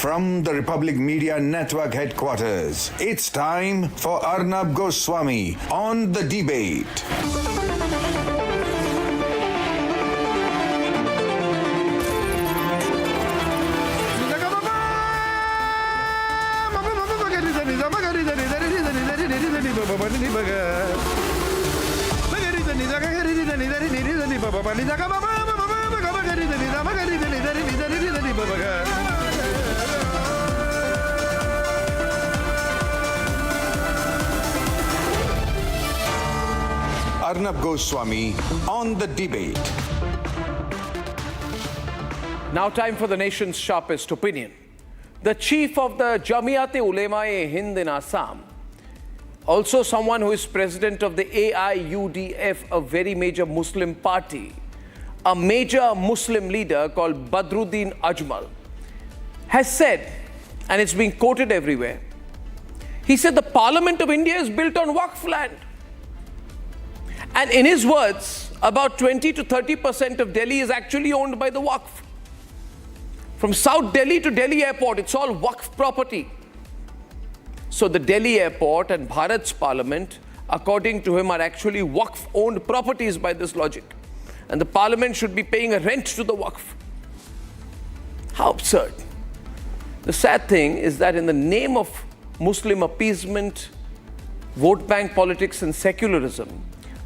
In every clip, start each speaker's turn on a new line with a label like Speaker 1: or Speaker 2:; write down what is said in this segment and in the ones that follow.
Speaker 1: From the Republic Media Network headquarters, it's time for Arnab Goswami on the debate. Arnab Goswami on the debate.
Speaker 2: Now time for the nation's sharpest opinion. The chief of the Jamiat-e-Ulema-e-Hind in Assam, also someone who is president of the AIUDF, a very major Muslim party, a major Muslim leader called BADRUDDIN AJMAL, has said, and it's being quoted everywhere, he said the Parliament of India is built on Waqf land. And in his words, about 20 to 30% of Delhi is actually owned by the Waqf. From South Delhi to Delhi airport, it's all Waqf property. So the Delhi airport and Bharat's parliament, according to him, are actually Waqf-owned properties by this logic. And the parliament should be paying a rent to the Waqf. How absurd. The sad thing is that in the name of Muslim appeasement, vote bank politics and secularism,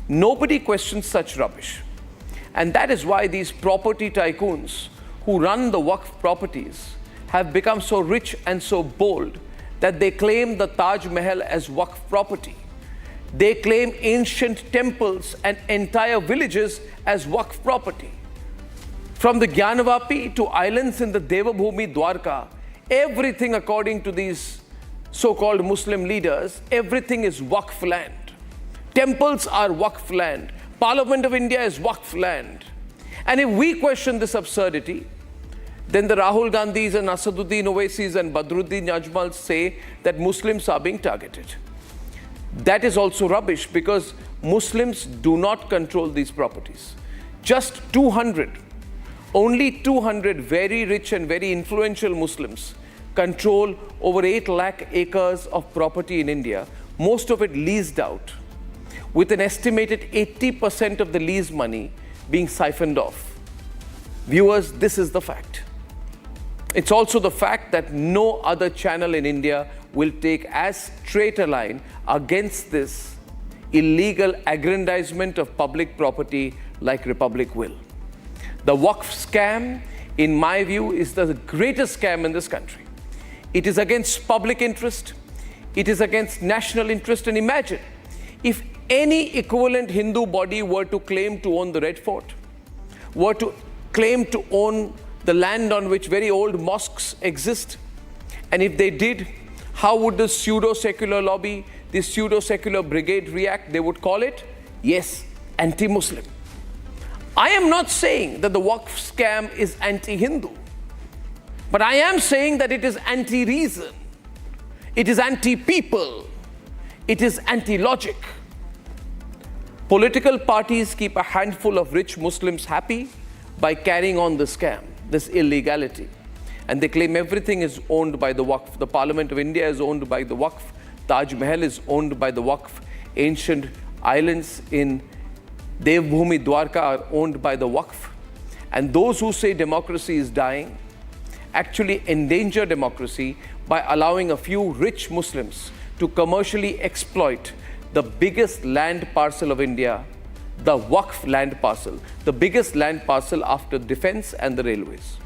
Speaker 2: nobody questions such rubbish. And that is why these property tycoons who run the Waqf properties have become so rich and so bold that they claim the Taj Mahal as Waqf property. They claim ancient temples and entire villages as Waqf property. From the Gyanavapi to islands in the Devabhumi Dwarka, everything according to these so-called Muslim leaders, everything is Waqf land. Temples are Waqf land. Parliament of India is Waqf land. And if we question this absurdity, then the Rahul Gandhis and Asaduddin Owaisis and Badruddin Ajmal say that Muslims are being targeted. That is also rubbish because Muslims do not control these properties. Just 200, only 200 very rich and very influential Muslims control over 8 lakh acres of property in India, most of it leased out, with an estimated 80% of the lease money being siphoned off. Viewers, this is the fact. It's also the fact that no other channel in India will take as straight a line against this illegal aggrandizement of public property like Republic will. The Waqf scam, in my view, is the greatest scam in this country. It is against public interest. It is against national interest. And imagine if any equivalent Hindu body were to claim to own the Red Fort, were to claim to own the land on which very old mosques exist, and if they did, how would the pseudo-secular lobby, the pseudo-secular brigade react? They would call it, yes, anti-Muslim. I am not saying that the Waqf scam is anti-Hindu, but I am saying that it is anti-reason, it is anti-people, it is anti-logic. Political parties keep a handful of rich Muslims happy by carrying on the scam, this illegality. And they claim everything is owned by the Waqf. The Parliament of India is owned by the Waqf. Taj Mahal is owned by the Waqf. Ancient islands in Devbhumi Dwarka are owned by the Waqf. And those who say democracy is dying actually endanger democracy by allowing a few rich Muslims to commercially exploit the biggest land parcel of India, the Waqf land parcel, the biggest land parcel after defense and the railways.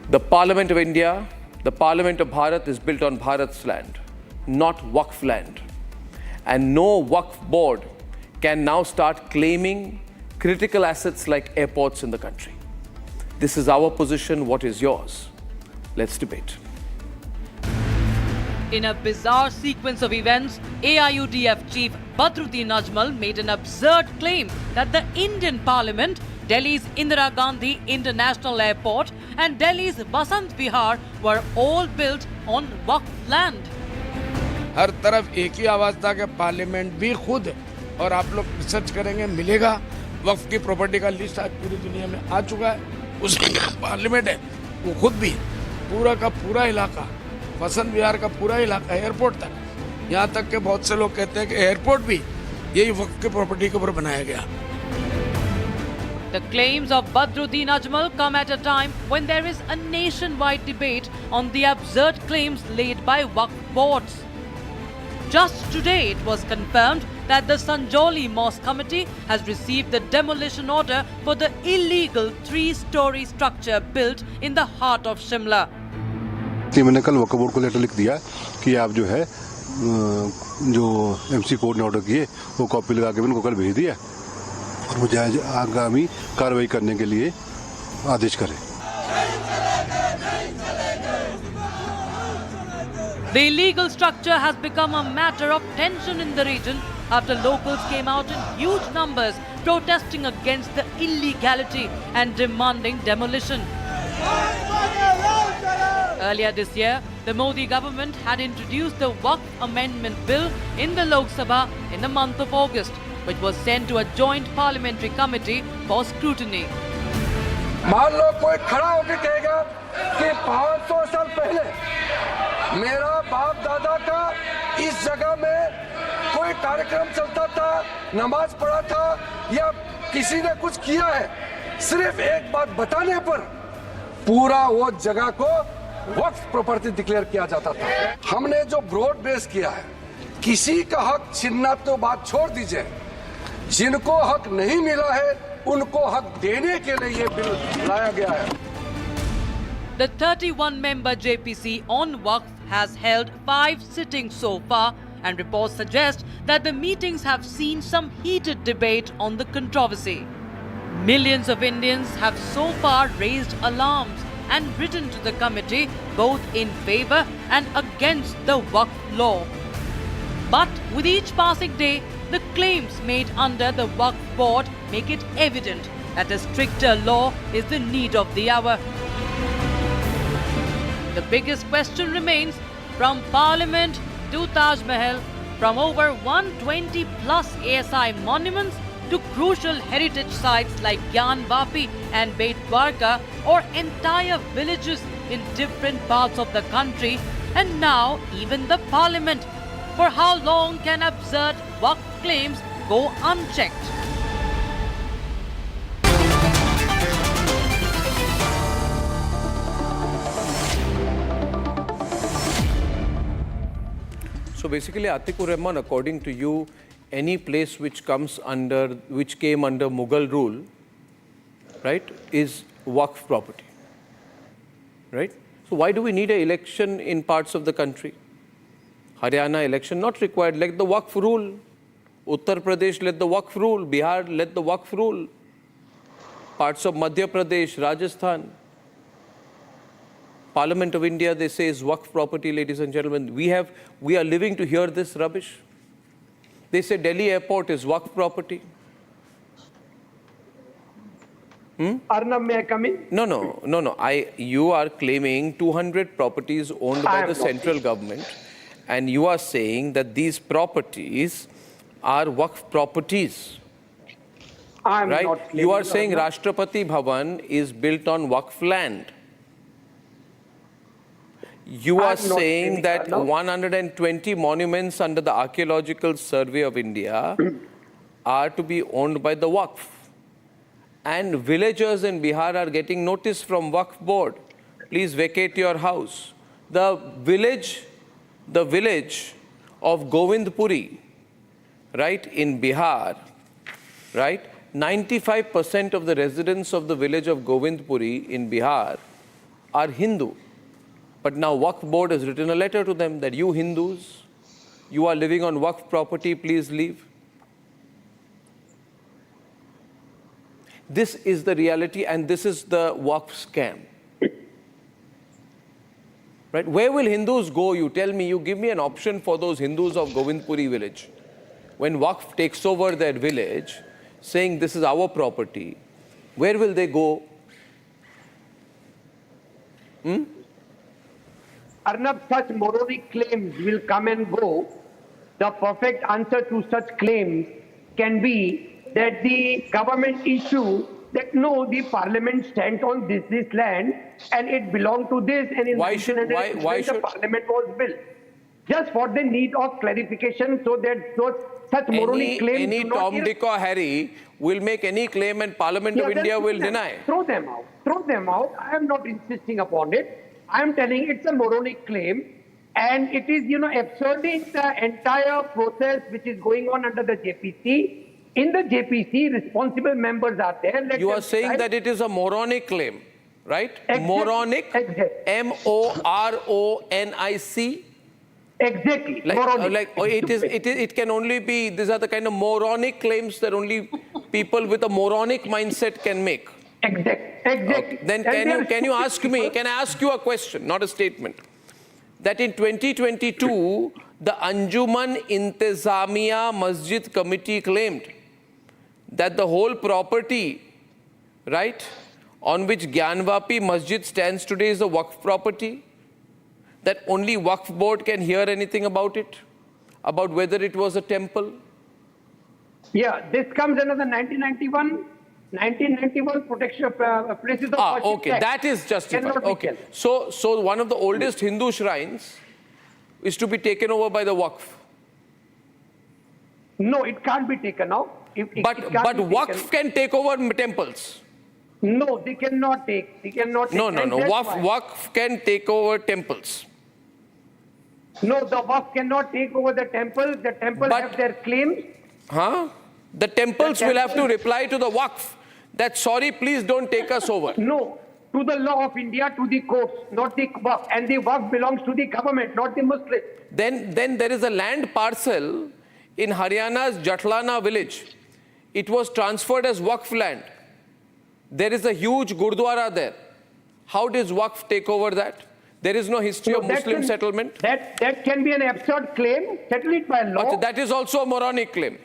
Speaker 2: The Parliament of India, the Parliament of Bharat is built on Bharat's land, not Waqf land. And no Waqf board can now start claiming critical assets like airports in the country. This is our position. What is yours? Let's debate.
Speaker 3: In a bizarre sequence of events, AIUDF chief Badruddin Ajmal made an absurd claim that the Indian Parliament, Delhi's Indira Gandhi International Airport and Delhi's Basant Vihar were all built on Waqf land.
Speaker 4: हर तरफ एक ही आवाज था कि parliament भी खुद, और आप लोग रिसर्च करेंगे मिलेगा, वक्फ की प्रॉपर्टी का लिस्ट आज पूरी दुनिया में आ चुका है, उसमें पार्लियामेंट है वो खुद भी पूरा का पूरा इलाका, वसंत विहार का पूरा इलाका एयरपोर्ट तक, यहाँ तक के बहुत से लोग कहते हैं कि एयरपोर्ट भी यही वक्फ के प्रॉपर्टी के ऊपर बनाया गया।
Speaker 3: The claims of Badruddin Ajmal come at a time when there is a nationwide debate on the absurd claims laid by Waqf boards. Just today, it was confirmed that the Sanjoli Mosque Committee has received the demolition order for the illegal 3-story structure built in the heart of Shimla.
Speaker 5: मैंने कल वक्फ board को letter लिख दिया कि आप जो है जो एमसी कोर्ट ने ऑर्डर किए वो कॉपी लगा के उनको कल भेज दिया और मुझे आगामी कार्रवाई करने के लिए आदेश करें।
Speaker 3: The illegal structure has become a matter of tension in the region after locals came out in huge numbers protesting against the illegality and demanding demolition. Earlier this year, the Modi government had introduced the Waqf Amendment Bill in the Lok Sabha in the month of August, which was sent to a joint parliamentary committee for scrutiny.
Speaker 6: मान लो कोई खड़ा होकर कहेगा कि 500 साल पहले मेरा बाप दादा का इस जगह में कोई कार्यक्रम चलता था, नमाज पढ़ा था या किसी ने कुछ किया है, सिर्फ एक बात बताने पर पूरा वो जगह को वक्फ प्रॉपर्टी डिक्लेयर किया जाता था। हमने जो ब्रॉड बेस किया है, किसी का हक छीनना तो बात छोड़ दीजिए, जिनको हक नहीं मिला है उनको हक देने के लिए ये बिल लाया गया है।
Speaker 3: The 31-member JPC on Waqf has held 5 sittings so far, and reports suggest that the meetings have seen some heated debate on the controversy. Millions of Indians have so far raised alarms and written to the committee both in favor and against the Waqf law. But with each passing day, the claims made under the Waqf board make it evident that a stricter law is the need of the hour. The biggest question remains, from Parliament to Taj Mahal, from over 120 plus ASI monuments to crucial heritage sites like Gyan Vapi and Beit Dwarka, or entire villages in different parts of the country, and now even the Parliament. For how long can absurd Waqf claims go unchecked?
Speaker 2: So basically, Atikur Rahman, according to you, any place which came under Mughal rule, right, is Waqf property, right? So why do we need an election in parts of the country? Haryana election not required. Let the Waqf rule. Uttar Pradesh, let the Waqf rule. Bihar, let the Waqf rule. Parts of Madhya Pradesh, Rajasthan. Parliament of India, they say, is Waqf property, ladies and gentlemen. We are living to hear this rubbish. They say Delhi airport is Waqf property.
Speaker 7: Arnab, may I come in?
Speaker 2: No. You are claiming 200 properties owned by the central government, and you are saying that these properties are Waqf properties.
Speaker 7: I'm
Speaker 2: right?
Speaker 7: not
Speaker 2: You are saying Rashtrapati Bhavan is built on Waqf land. You are saying that 120 monuments under the Archaeological Survey of India are to be owned by the Waqf. And villagers in Bihar are getting notice from Waqf board. Please vacate your house. The village of Govindpuri, right, in Bihar, right, 95% of the residents of the village of Govindpuri in Bihar are Hindu. But now Waqf board has written a letter to them that you Hindus, you are living on Waqf property, please leave. This is the reality, and this is the Waqf scam. Right? Where will Hindus go? You tell me, you give me an option for those Hindus of Govindpuri village. When Waqf takes over their village, saying this is our property, where will they go?
Speaker 7: Arnab, such moronic claims will come and go. The perfect answer to such claims can be that the government issue that no, the parliament stands on this land and it belonged to this, and in
Speaker 2: Why should-
Speaker 7: 1900
Speaker 2: why
Speaker 7: the
Speaker 2: should-
Speaker 7: parliament was built. Just for the need of clarification, so that such moronic claims
Speaker 2: Any
Speaker 7: do not
Speaker 2: Tom,
Speaker 7: be-
Speaker 2: Dick or Harry will make any claim and Parliament
Speaker 7: Yeah,
Speaker 2: of
Speaker 7: then
Speaker 2: India
Speaker 7: throw
Speaker 2: will
Speaker 7: them-
Speaker 2: deny.
Speaker 7: Throw them out. Throw them out. I am not insisting upon it. I am telling it's a moronic claim, and it is, absurding the entire process which is going on under the JPC. In the JPC, responsible members are there. Let
Speaker 2: You
Speaker 7: them
Speaker 2: are saying
Speaker 7: decide.
Speaker 2: that it is a moronic claim, right?
Speaker 7: Exactly.
Speaker 2: Moronic,
Speaker 7: Exactly.
Speaker 2: MORONIC.
Speaker 7: Exactly. Moronic.
Speaker 2: It can only be, these are the kind of moronic claims that only people with a moronic mindset can make.
Speaker 7: Exactly.
Speaker 2: Then
Speaker 7: And
Speaker 2: can you ask me, can I ask you a question, not a statement? That in 2022, the Anjuman Intizamiya Masjid Committee claimed that the whole property, right, on which Gyanvapi Masjid stands today is a Waqf property, that only Waqf board can hear anything about it, about whether it was a temple.
Speaker 7: Yeah, this comes under the 1991 protection places of worship
Speaker 2: Okay,
Speaker 7: Act.
Speaker 2: that is justified.
Speaker 7: Cannot be
Speaker 2: Okay,
Speaker 7: challenged.
Speaker 2: so one of the oldest Hindu shrines is to be taken over by the Waqf.
Speaker 7: No, it can't be taken out.
Speaker 2: But
Speaker 7: it can't be
Speaker 2: Waqf
Speaker 7: taken.
Speaker 2: can take over temples.
Speaker 7: No, they cannot take. They cannot take.
Speaker 2: No.
Speaker 7: And that's why-
Speaker 2: Waqf can take over temples.
Speaker 7: No, the Waqf cannot take over the temple. The temple
Speaker 2: But-
Speaker 7: have their claims.
Speaker 2: Huh? The temples will have to reply to the Waqf that, sorry, please don't take us over.
Speaker 7: No, to the law of India, to the courts, not the Waqf. And the Waqf belongs to the government, not the Muslims.
Speaker 2: Then there is a land parcel in Haryana's Jatlana village. It was transferred as Waqf land. There is a huge Gurdwara there. How does Waqf take over that? There is no history of
Speaker 7: that
Speaker 2: Muslim
Speaker 7: can-
Speaker 2: settlement.
Speaker 7: That can be an absurd claim. Settle it by law.
Speaker 2: But that is also a moronic claim.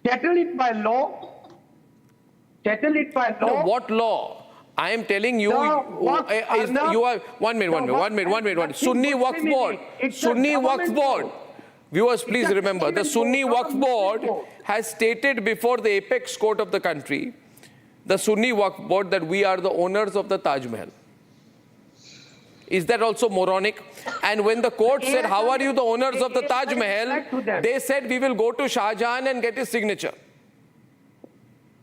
Speaker 7: Settle it by law. Settle it by law.
Speaker 2: No, what law? I am telling you,
Speaker 7: The Waqf, Arnab,
Speaker 2: you are, one minute. Sunni Waqf Board, Sunni Waqf Board. Viewers, please remember, the Sunni Waqf Board has stated before the apex court of the country, the Sunni Waqf Board, that we are the owners of the Taj Mahal. Is that also moronic? And when the court said, how are you the owners of the Taj Mahal? They said, we will go to Shah Jahan and get his signature.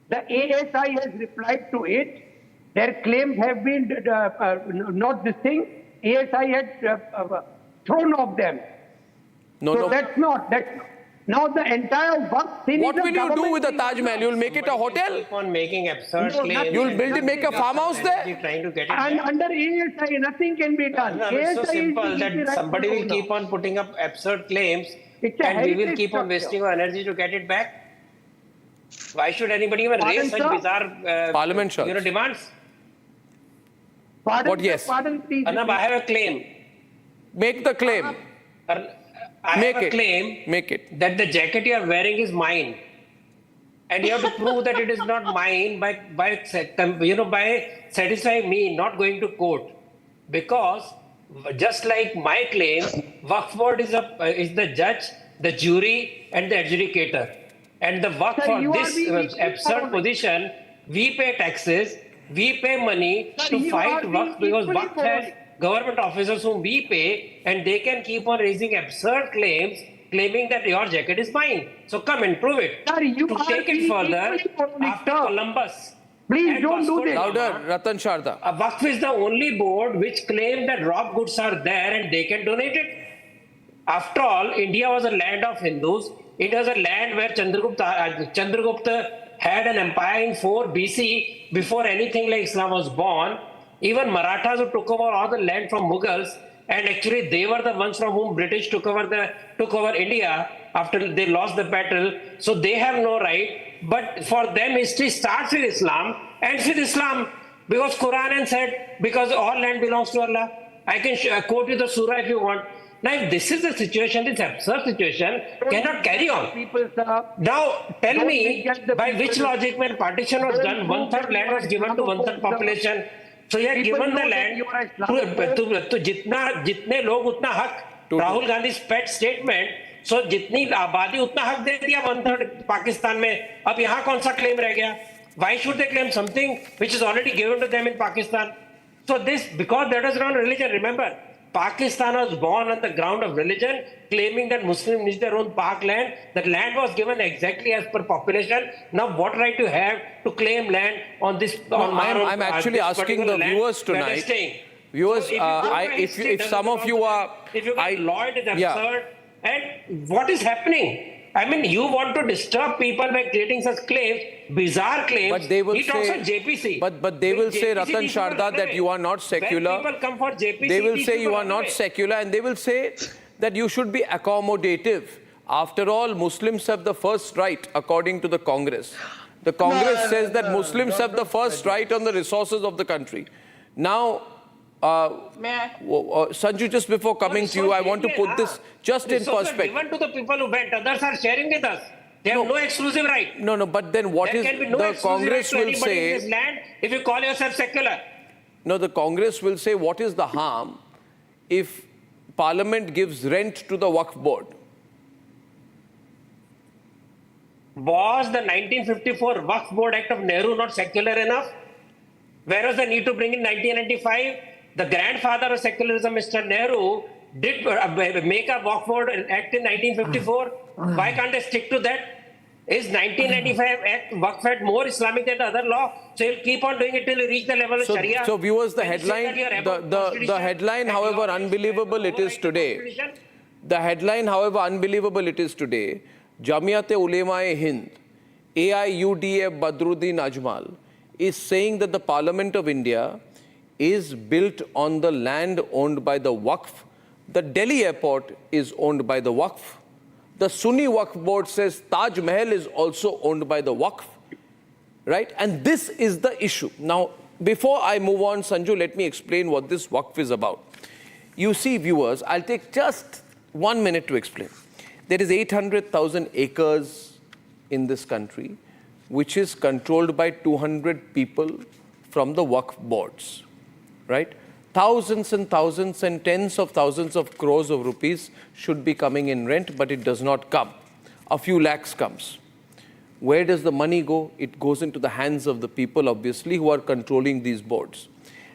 Speaker 7: The ASI has replied to it. Their claims have been not this thing. ASI had thrown off them. So that's not. Now the entire Waqf thing.
Speaker 2: What
Speaker 7: is a
Speaker 2: will you do
Speaker 7: government
Speaker 2: with the
Speaker 7: thing.
Speaker 2: Taj Mahal? You'll make it a hotel?
Speaker 8: Keep on making absurd
Speaker 7: No,
Speaker 8: claims.
Speaker 2: You'll make a farmhouse there?
Speaker 8: Trying to get it
Speaker 7: And
Speaker 8: back.
Speaker 7: under ASI, nothing can be done.
Speaker 8: No, it's so
Speaker 7: ASI is
Speaker 8: simple
Speaker 7: the
Speaker 8: that
Speaker 7: right
Speaker 8: somebody
Speaker 7: to
Speaker 8: will
Speaker 7: do
Speaker 8: keep
Speaker 7: now.
Speaker 8: on putting up absurd claims
Speaker 7: It's a
Speaker 8: and we will
Speaker 7: heritage
Speaker 8: keep on
Speaker 7: structure.
Speaker 8: wasting our energy to get it back. Why should anybody even
Speaker 7: Pardon,
Speaker 8: raise such
Speaker 7: sir?
Speaker 8: bizarre
Speaker 2: Parliament shall.
Speaker 8: demands?
Speaker 7: Pardon,
Speaker 2: What, yes?
Speaker 7: Pardon, please.
Speaker 8: Arnab, I have a claim.
Speaker 2: Make the claim.
Speaker 8: I
Speaker 2: Make
Speaker 8: have a
Speaker 2: it.
Speaker 8: claim
Speaker 2: Make it.
Speaker 8: that the jacket you are wearing is mine. And you have to prove that it is not mine by satisfying me, not going to court. Because just like my claim, Waqf Board is the judge, the jury, and the adjudicator. And the Waqf
Speaker 7: Sir, you
Speaker 8: for
Speaker 7: are
Speaker 8: this
Speaker 7: being
Speaker 8: absurd
Speaker 7: equally
Speaker 8: position, we pay taxes, we pay money
Speaker 7: Sir,
Speaker 8: to
Speaker 7: you
Speaker 8: fight
Speaker 7: are
Speaker 8: Waqf
Speaker 7: being
Speaker 8: because
Speaker 7: equally
Speaker 8: Waqf has government officers whom we pay, and they can keep on raising absurd claims, claiming that your jacket is mine. So come and prove it.
Speaker 7: Sir, you
Speaker 8: To
Speaker 7: are
Speaker 8: take it
Speaker 7: being
Speaker 8: further,
Speaker 7: equally moronic,
Speaker 8: after
Speaker 7: sir.
Speaker 8: Columbus.
Speaker 7: Please
Speaker 8: and
Speaker 7: don't do
Speaker 8: Vasco
Speaker 7: this.
Speaker 8: da Gama,
Speaker 2: Louder, Ratan Sharda.
Speaker 8: Waqf is the only board which claimed that raw goods are there and they can donate it. After all, India was a land of Hindus. It was a land where Chandragupta had an empire in 4 BC before anything like Islam was born. Even Marathas who took over all the land from Mughals, and actually they were the ones from whom British took over India after they lost the battle. So they have no right. But for them, history starts with Islam, ends with Islam, because Quran said, because all land belongs to Allah. I can quote you the surah if you want. Now, if this is the situation, this absurd situation cannot carry on.
Speaker 7: People, sir.
Speaker 8: Now, tell
Speaker 7: Don't
Speaker 8: me,
Speaker 7: reject the
Speaker 8: by
Speaker 7: people.
Speaker 8: which logic when partition was done, 1/3 land was given to 1/3 population. So you have
Speaker 7: People
Speaker 8: given the
Speaker 7: know that
Speaker 8: land
Speaker 7: you are Islamophobe.
Speaker 8: to जितने लोग उतना हक. Rahul Gandhi pet statement. So जितनी आबादी उतना हक दे दिया 1/3 पाकिस्तान में. अब यहाँ कौन सा claim रह गया? Why should they claim something which is already given to them in Pakistan? So this, because that is around religion, remember, Pakistan was born on the ground of religion, claiming that Muslims need their own Pak land. That land was given exactly as per population. Now, what right you have to claim land on this?
Speaker 2: I'm actually asking the viewers tonight. Viewers, if some of you are,
Speaker 8: law, it is absurd. And what is happening? I mean, you want to disturb people by creating such claims, bizarre claims.
Speaker 2: But they will
Speaker 8: he talks on JPC.
Speaker 2: But they will say, Ratan Sharda, that you are not secular.
Speaker 8: When people come for JPC,
Speaker 2: they will say you are not secular, and they will say that you should be accommodative. After all, Muslims have the first right, according to the Congress. The Congress says that Muslims have the first right on the resources of the country. Now, Sanju, just before coming to you, I want to put this just in perspective.
Speaker 8: Given to the people who went, others are sharing with us. They have no exclusive right.
Speaker 2: No, but then what is the Congress will say?
Speaker 8: In this land, if you call yourself secular.
Speaker 2: No, the Congress will say, what is the harm if Parliament gives rent to the Waqf board?
Speaker 8: Was the 1954 Waqf Board Act of Nehru not secular enough? Whereas the need to bring in 1995, the grandfather of secularism, Mr. Nehru, did make a Waqf Board Act in 1954. Why can't they stick to that? Is 1995 Act Waqf Act more Islamic than the other law? So you'll keep on doing it till you reach the level of Sharia.
Speaker 2: So viewers, the headline, however unbelievable it is today, Jamiat-e-Ulema-e-Hind, AIUDF Badruddin Ajmal, is saying that the Parliament of India is built on the land owned by the Waqf. The Delhi airport is owned by the Waqf. The Sunni Waqf board says Taj Mahal is also owned by the Waqf, right? And this is the issue. Now, before I move on, Sanju, let me explain what this Waqf is about. You see, viewers, I'll take just 1 minute to explain. There is 800,000 acres in this country, which is controlled by 200 people from the Waqf boards, right? Thousands and thousands and tens of thousands of crores of rupees should be coming in rent, but it does not come. A few lakhs comes. Where does the money go? It goes into the hands of the people, obviously, who are controlling these boards.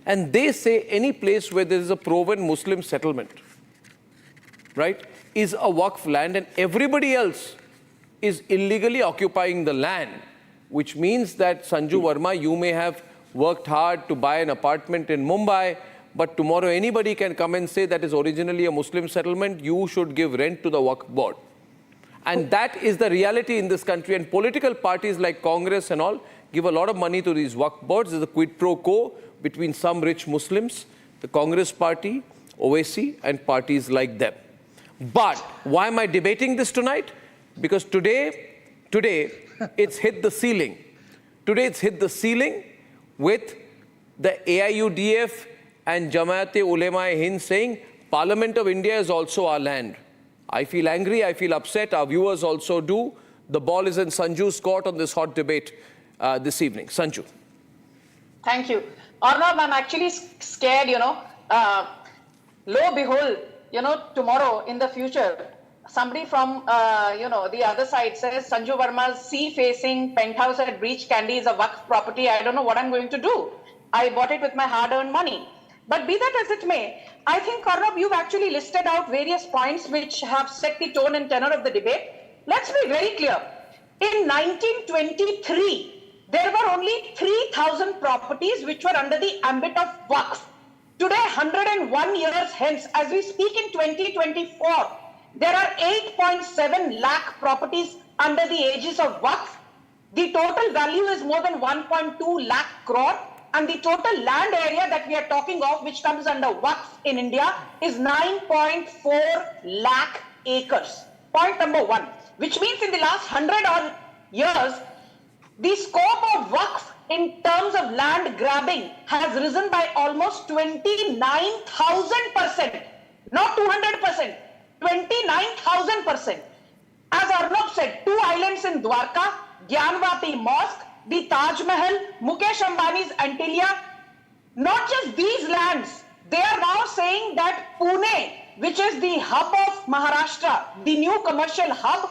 Speaker 2: And they say any place where there is a proven Muslim settlement, right, is a Waqf land, and everybody else is illegally occupying the land, which means that, Sanju Verma, you may have worked hard to buy an apartment in Mumbai, but tomorrow anybody can come and say that is originally a Muslim settlement, you should give rent to the Waqf board. And that is the reality in this country. And political parties like Congress and all give a lot of money to these Waqf boards. There's a quid pro quo between some rich Muslims, the Congress party, OAC, and parties like them. But why am I debating this tonight? Because today it's hit the ceiling. Today it's hit the ceiling with the AIUDF and Jamiat-e-Ulema-e-Hind saying Parliament of India is also our land. I feel angry, I feel upset, our viewers also do. The ball is in Sanju's court on this hot debate this evening. Sanju.
Speaker 9: Thank you. Arnab, I'm actually scared, lo behold, tomorrow in the future, somebody from, the other side says Sanju Verma's sea-facing penthouse at Breach Candy is a Waqf property. I don't know what I'm going to do. I bought it with my hard-earned money. But be that as it may, I think, Arnab, you've actually listed out various points which have set the tone and tenor of the debate. Let's be very clear. In 1923, there were only 3,000 properties which were under the ambit of Waqf. Today, 101 years hence, as we speak in 2024, there are 8.7 lakh properties under the aegis of Waqf. The total value is more than 1.2 lakh crore. And the total land area that we are talking of, which comes under Waqf in India, is 9.4 lakh acres. Point number one, which means in the last 100 odd years, the scope of Waqf in terms of land grabbing has risen by almost 29,000%, not 200%, 29,000%. As Arnab said, 2 islands in Dwarka, Gyanvati Mosque, the Taj Mahal, Mukesh Ambani's Antilia. Not just these lands, they are now saying that Pune, which is the hub of Maharashtra, the new commercial hub,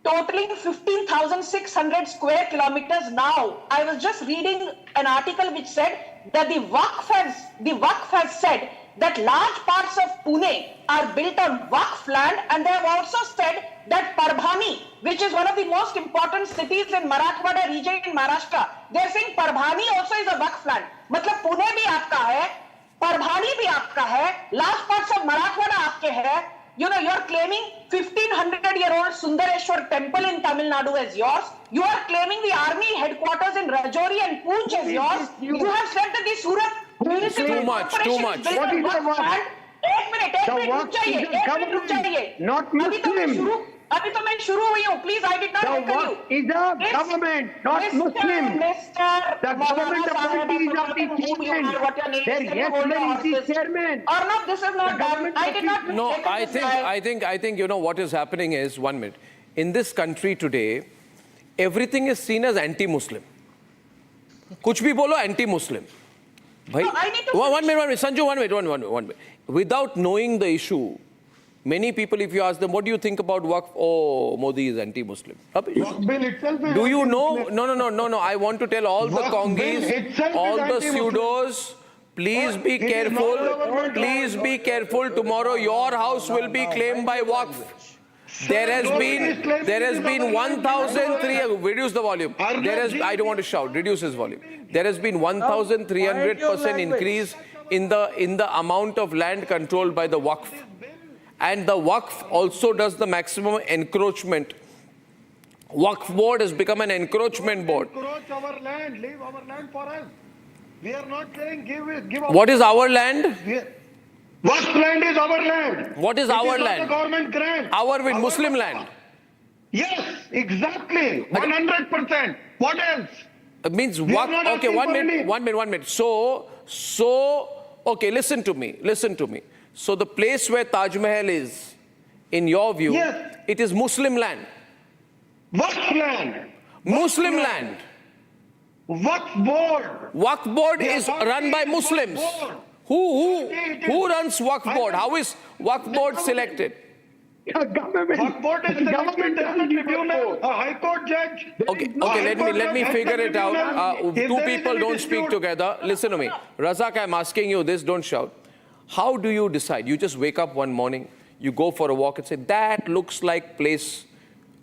Speaker 9: totaling 15,600 square kilometers now. I was just reading an article which said that the Waqf has said that large parts of Pune are built on Waqf land, and they have also said that Parbhani, which is one of the most important cities in Marathwada region in Maharashtra, they are saying Parbhani also is a Waqf land. मतलब पुणे भी आपका है, Parbhani भी आपका है, large parts of Marathwada आपके हैं. You know, you are claiming 1500-year-old Sundareshwar temple in Tamil Nadu as yours. You are claiming the army headquarters in Rajouri and Poonch as yours. You have said that the Surat municipal
Speaker 2: too much.
Speaker 7: What is the Waqf?
Speaker 9: एक minute रुक जाइए.
Speaker 7: Not Muslim.
Speaker 9: अभी तो मैं शुरू हुई हूँ. Please, I did not
Speaker 7: The
Speaker 9: hear you.
Speaker 7: Waqf is a government, not Muslim. The government authority is of the chairman. Their yes man is the chairman.
Speaker 9: Arnab, this is not done. I did not.
Speaker 2: No, I think, you know, what is happening is, 1 minute. In this country today, everything is seen as anti-Muslim. Kuch bhi bolo, anti-Muslim. Bhai,
Speaker 9: No, I need to
Speaker 2: one minute, Sanju, one minute. Without knowing the issue, many people, if you ask them, what do you think about Waqf? Oh, Modi is anti-Muslim.
Speaker 5: Waqf bill itself is
Speaker 2: Do you know? No. I want to tell all the
Speaker 5: Waqf bill
Speaker 2: Congis,
Speaker 5: itself
Speaker 2: all
Speaker 5: is
Speaker 2: the
Speaker 5: anti-Muslim.
Speaker 2: pseudos, please be
Speaker 5: It is not
Speaker 2: careful.
Speaker 5: government
Speaker 2: Please be careful. Tomorrow your house will be claimed by Waqf. There has been 1,300. Reduce the volume. I don't want to shout. Reduce his volume. There has been 1,300% increase in the amount of land controlled by the Waqf. And the Waqf also does the maximum encroachment. Waqf board has become an encroachment board.
Speaker 5: Encroach our land, leave our land for us. We are not saying give
Speaker 2: What is our land?
Speaker 5: Waqf land is our land.
Speaker 2: What is
Speaker 5: It
Speaker 2: our
Speaker 5: not
Speaker 2: land?
Speaker 5: a government grant.
Speaker 2: Our with Muslim land.
Speaker 5: Yes, exactly. 100%. What else?
Speaker 2: It means
Speaker 5: We are
Speaker 2: Waqf.
Speaker 5: not
Speaker 2: Okay,
Speaker 5: asking for any-
Speaker 2: 1 minute. So, okay, listen to me. So the place where Taj Mahal is, in your view,
Speaker 5: Yes.
Speaker 2: it is Muslim land.
Speaker 5: Waqf land.
Speaker 2: Muslim land.
Speaker 5: Waqf board.
Speaker 2: Waqf board
Speaker 5: The
Speaker 2: is
Speaker 5: authority
Speaker 2: run by
Speaker 5: is
Speaker 2: Muslims.
Speaker 5: Waqf board.
Speaker 2: Who runs Waqf board? How is Waqf board selected?
Speaker 7: Government.
Speaker 5: Waqf board is selected as a tribunal, a high court judge.
Speaker 2: Okay, let me figure it out. Two people don't speak together. Listen to me. Razak, I'm asking you this, don't shout. How do you decide? You just wake up one morning, you go for a walk and say, that looks like place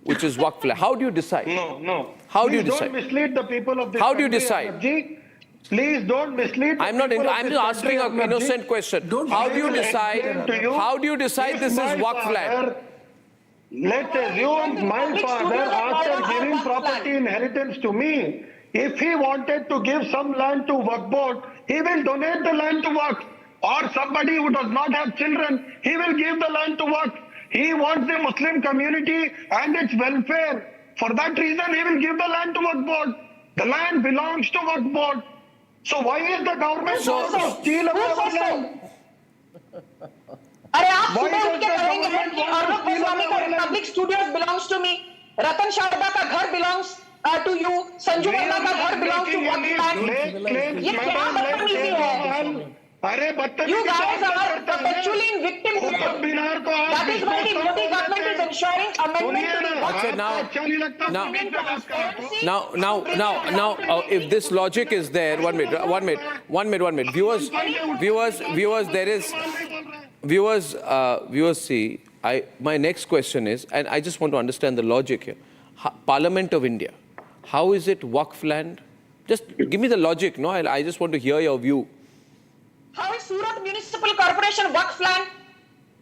Speaker 2: which is Waqf land. How do you decide?
Speaker 5: No.
Speaker 2: How do you
Speaker 5: Please
Speaker 2: decide?
Speaker 5: Don't mislead the people of this
Speaker 2: How do you
Speaker 5: country,
Speaker 2: decide?
Speaker 5: Arnab. Please don't mislead the
Speaker 2: I'm not.
Speaker 5: people of
Speaker 2: I'm
Speaker 5: this
Speaker 2: just asking
Speaker 5: country,
Speaker 2: an
Speaker 5: Arnab.
Speaker 2: innocent question. How do you decide? How do you decide this is Waqf land?
Speaker 5: Let's assume my father, after giving property inheritance to me, if he wanted to give some land to Waqf board, he will donate the land to Waqf. Or somebody who does not have children, he will give the land to Waqf. He wants the Muslim community and its welfare. For that reason, he will give the land to Waqf board. The land belongs to Waqf board. So why is the government going to steal away our land?
Speaker 9: अरे आप सुबह उठ के कहेंगे कि अर्नब गोस्वामी का Republic studios belongs to me, Ratan Sharda का घर belongs to you, Sanju Verma का घर बिलोंग्स टू वक्त। ये क्या बदतमीजी है?
Speaker 5: अरे
Speaker 9: You guys are perpetually in victim mode. That is why the Modi government is ensuring amendment to the
Speaker 2: Now, if this logic is there, one minute. Viewers, see, my next question is, and I just want to understand the logic here. Parliament of India, how is it Waqf land? Just give me the logic, no? I just want to hear your view.
Speaker 9: How is Surat Municipal Corporation Waqf land?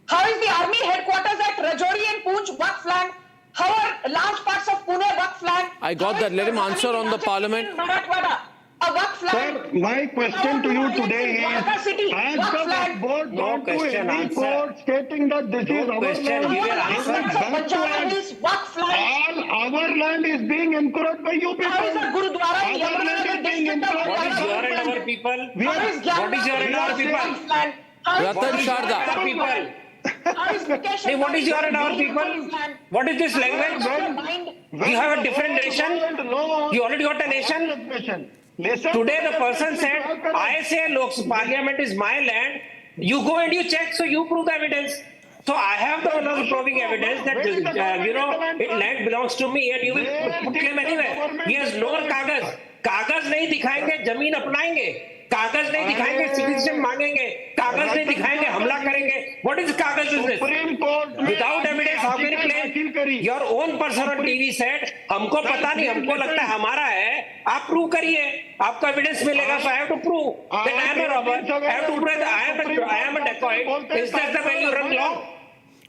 Speaker 9: How is the army headquarters at Rajouri and Poonch Waqf land? How are large parts of Pune Waqf land?
Speaker 2: I got that. Let him answer on the parliament.
Speaker 9: A Waqf land.
Speaker 5: Sir, my question to you today is, has the Waqf board gone to any court stating that this is our land? All our land is being encroached by you people.
Speaker 9: How is the Gurudwara in
Speaker 5: Our land is being encroached
Speaker 8: What
Speaker 5: by
Speaker 8: is your and
Speaker 5: you
Speaker 8: our people?
Speaker 9: How is
Speaker 8: What is your and our people?
Speaker 2: Ratan Sharda.
Speaker 8: Hey, what is your and our people? What is this language? You have a different nation? You already got a nation? Today the person said, I say Parliament is my land. You go and you check, so you prove the evidence. So I have the honor of proving evidence that land belongs to me, and you will put claim anywhere. He has no kagaz. कागज नहीं दिखाएंगे जमीन अपनाएंगे, कागज नहीं दिखाएंगे citizen मांगेंगे, कागज नहीं दिखाएंगे हमला करेंगे. What is कागज business? Without evidence how can you claim? Your own person on TV said हमको पता नहीं, हमको लगता है हमारा है, आप प्रूव करिए, आपको एविडेंस मिलेगा. So I have to prove that I am a robber, I have to prove that I am a dacoit. Is that the way you run law?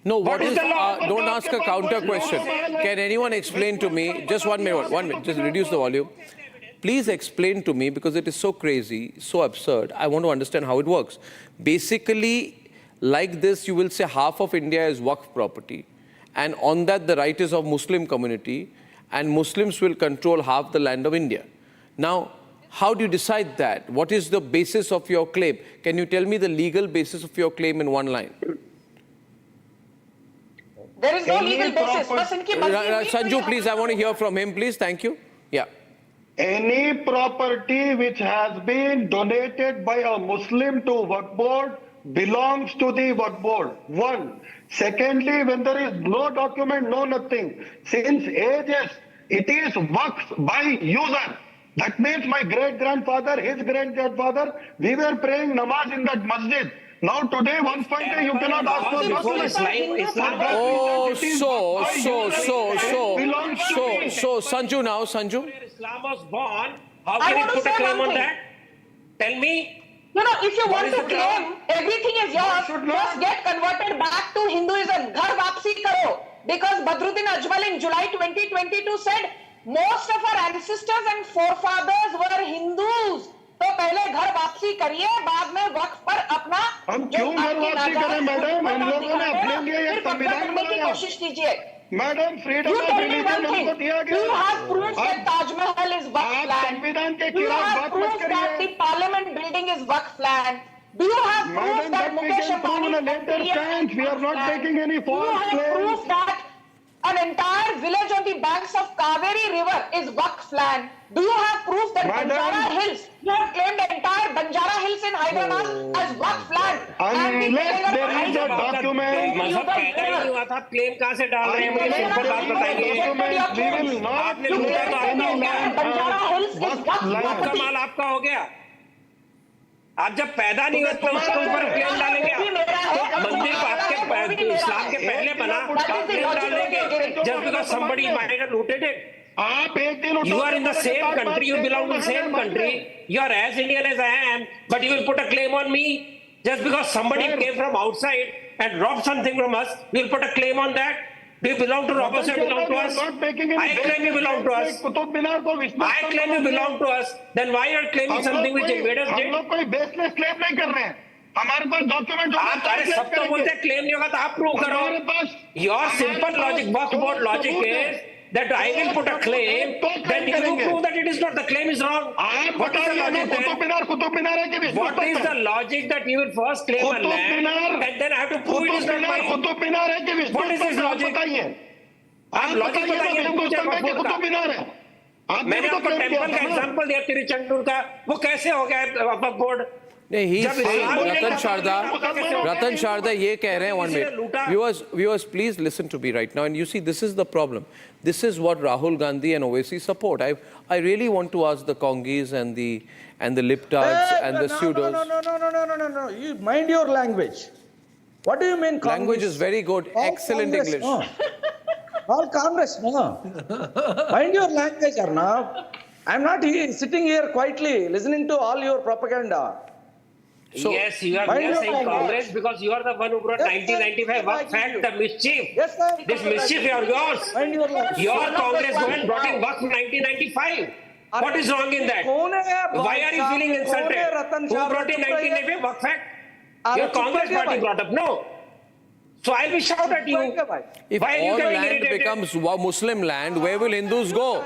Speaker 2: No, what is the law? Don't ask a counter question. Can anyone explain to me, just 1 minute, just reduce the volume. Please explain to me, because it is so crazy, so absurd. I want to understand how it works. Basically, like this, you will say half of India is Waqf property. And on that, the right is of Muslim community. And Muslims will control half the land of India. Now, how do you decide that? What is the basis of your claim? Can you tell me the legal basis of your claim in one line?
Speaker 9: There is no legal basis.
Speaker 2: Sanju, please, I want to hear from him, please. Thank you. Yeah.
Speaker 10: Any property which has been donated by a Muslim to Waqf board belongs to the Waqf board. One. Secondly, when there is no document, no nothing, since ages, it is Waqf by user. That means my great-grandfather, his great-grandfather, we were praying namaz in that masjid. Now today, one fine day, you cannot ask for documents.
Speaker 2: So, Sanju now, Sanju.
Speaker 8: Islam was born, how can you put a claim on that? Tell me.
Speaker 9: If you want to claim everything is yours, just get converted back to Hinduism. Ghar wapsi karo. Because Badruddin Ajmal in July 2022 said, most of our ancestors and forefathers were Hindus. तो पहले घर वापसी करिए, बाद में वक्त पर अपना
Speaker 10: हम क्यों घर वापसी करें मैडम? हम लोगों ने अपने लिए ये संविधान बनाया.
Speaker 9: कोशिश कीजिए.
Speaker 10: मैडम फ्रीडम ऑफ रिलीजन हमको दिया गया.
Speaker 9: You have proved that Taj Mahal is Waqf land.
Speaker 10: संविधान के खिलाफ बात मत करिए.
Speaker 9: that the Parliament building is Waqf land. Do you have proof that Mukesh Ambani
Speaker 10: we are not taking any false claims?
Speaker 9: Do you have proof that an entire village on the banks of Kaveri River is Waqf land? Do you have proof that Banjara Hills, you have claimed the entire Banjara Hills in Hyderabad as Waqf land?
Speaker 10: Unless there is a document.
Speaker 8: मतलब पैदा ही नहीं हुआ था, claim कहाँ से डाल रहे हैं? मुझे सिंपल बात बताइए.
Speaker 10: We will not
Speaker 8: आपने लूटा तो आपका हो गया.
Speaker 9: Banjara Hills is Waqf land.
Speaker 8: आपका माल आपका हो गया. आप जब पैदा नहीं हुए तो उसके ऊपर क्लेम डालेंगे. मंदिर आपके इस्लाम के पहले बना, आप क्लेम डालेंगे. Just because somebody might have looted it. You are in the same country, you belong to the same country, you are as Indian as I am, but you will put a claim on me just because somebody came from outside and robbed something from us. We will put a claim on that. Do you belong to robbers or belong to us? I claim you belong to us. I claim you belong to us. Then why are you claiming something which invaders did?
Speaker 10: हम लोग कोई baseless claim नहीं कर रहे हैं. हमारे पास document होगा.
Speaker 8: आप अरे सब तो बोलते क्लेम नहीं होगा तो आप प्रूव करो. Your simple logic, Waqf board logic is that I will put a claim, then you will prove that it is not, the claim is wrong. What is the logic then? What is the logic that you will first claim a land and then I have to prove it is not mine? What is this logic? आप logic बताइए हमको जब मैंने आपको temple का example दिया तिरुचंदूर का, वो कैसे हो गया वक्फ बोर्ड?
Speaker 2: नहीं, Ratan Sharda ये कह रहे हैं 1 minute. Viewers, please listen to me right now. And you see, this is the problem. This is what Rahul Gandhi and Owaisi support. I really want to ask the Congis and the Liptards and the pseudos.
Speaker 11: No. You mind your language. What do you mean Congress?
Speaker 2: Language is very good. Excellent
Speaker 11: Congress,
Speaker 2: English.
Speaker 11: No. All Congress, no. Mind your language, Arnab. I'm not sitting here quietly listening to all your propaganda.
Speaker 8: So, yes, you are saying Congress because you are the one who brought 1995 Waqf Act, the mischief.
Speaker 11: Yes, sir.
Speaker 8: This mischief is yours. Your Congress went brought in Waqf 1995. What is wrong in that? Why are you feeling insulted? Who brought in 1995 Waqf Act? Your Congress party brought up. No. So I'll be shouted at you.
Speaker 2: If all land becomes Muslim land, where will Hindus go?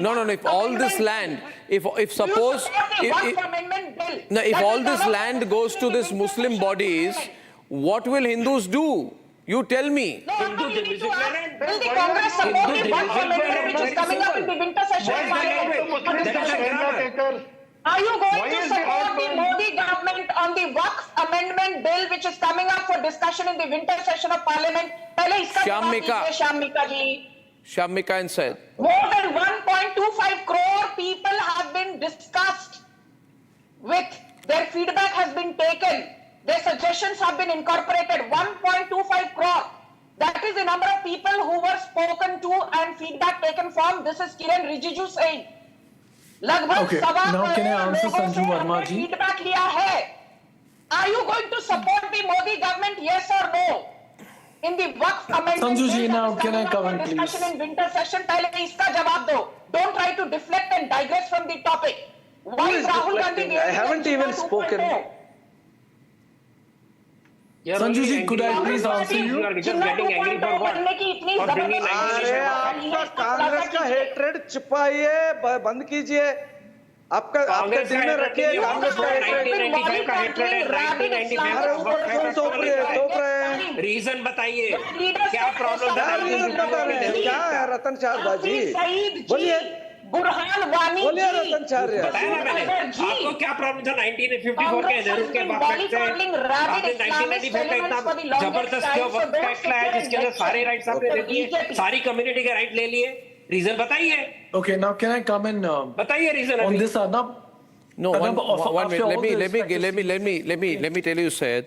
Speaker 2: No. If all this land, if suppose, if all this land goes to this Muslim bodies, what will Hindus do? You tell me.
Speaker 9: Will the Congress support the Waqf amendment which is coming up in the winter session? Are you going to support the Modi government on the Waqf amendment? amendment bill which is coming up for discussion in the winter session of Parliament. पहले इसका जवाब दीजिए श्यामिका जी.
Speaker 2: Shamika and Syed.
Speaker 9: More than 1.25 crore people have been discussed with. Their feedback has been taken. Their suggestions have been incorporated. 1.25 crore. That is the number of people who were spoken to and feedback taken from. This is Kiran Rijiju saying.
Speaker 12: Okay, now can I answer Sanju Verma ji?
Speaker 9: Feedback liya hai. Are you going to support the Modi government? Yes or no? In the Waqf amendment.
Speaker 12: Sanju ji, now can I comment, please?
Speaker 9: Discussion in winter session. पहले इसका जवाब दो. Don't try to deflect and digress from the topic.
Speaker 11: Who is deflecting? I haven't even spoken.
Speaker 12: Sanju ji, could I please answer you?
Speaker 8: You are just getting angry for what? For bringing
Speaker 11: अरे आपका कांग्रेस का hatred छिपाइए, बंद कीजिए. आपका दिल में रखिए कांग्रेस का हेट्रेड.
Speaker 8: 1995 का हेट्रेड है. 1995
Speaker 11: थोप रहे हैं.
Speaker 8: रीजन बताइए, क्या प्रॉब्लम है?
Speaker 11: क्या है रतन चारदा जी? बोलिए.
Speaker 9: बुरहान वानी
Speaker 11: बोलिए रतन चार्य.
Speaker 8: बताया मैंने. आपको क्या प्रॉब्लम था 1954 के नेहरू के वक्त से? आपने 1995 का इतना जबरदस्त क्यों वक्त एक्ट लाया जिसके अंदर सारे राइट्स आपने ले लिए, सारी कम्युनिटी के राइट ले लिए? रीजन बताइए.
Speaker 12: Okay, now can I come in?
Speaker 8: बताइए reason
Speaker 12: on this, Arnab?
Speaker 2: No, one minute. Let me tell you, Syed.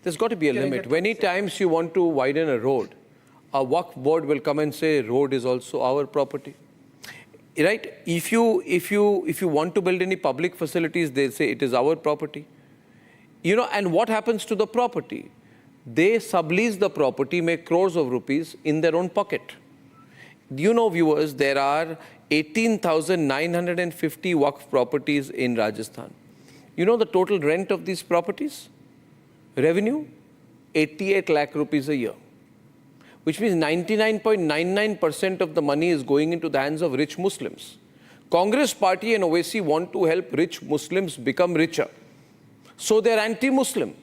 Speaker 2: There's got to be a limit. Many times you want to widen a road, a Waqf board will come and say road is also our property. Right? If you want to build any public facilities, they say it is our property. You know, and what happens to the property? They sublease the property, make crores of rupees in their own pocket. You know, viewers, there are 18,950 Waqf properties in Rajasthan. You know the total rent of these properties? Revenue? 88 lakh rupees a year. Which means 99.99% of the money is going into the hands of rich Muslims. Congress party and OWC want to help rich Muslims become richer. So they're anti-Muslim.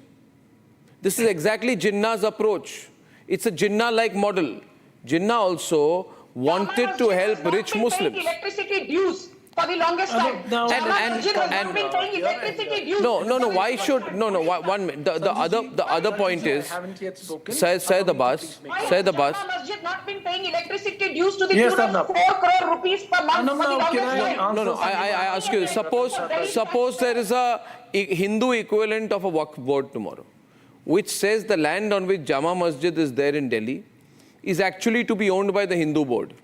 Speaker 2: This is exactly Jinnah's approach. It's a Jinnah-like model. Jinnah also wanted to help rich Muslims.
Speaker 9: Electricity dues for the longest time.
Speaker 2: No. Why should 1 minute? The other point is, Syed Abbas.
Speaker 9: Masjid not been paying electricity dues to the tune of 4 crore rupees per month for the longest time.
Speaker 2: No. I ask you. Suppose there is a Hindu equivalent of a Waqf board tomorrow, which says the land on which Jama Masjid is there in Delhi is actually to be owned by the Hindu board.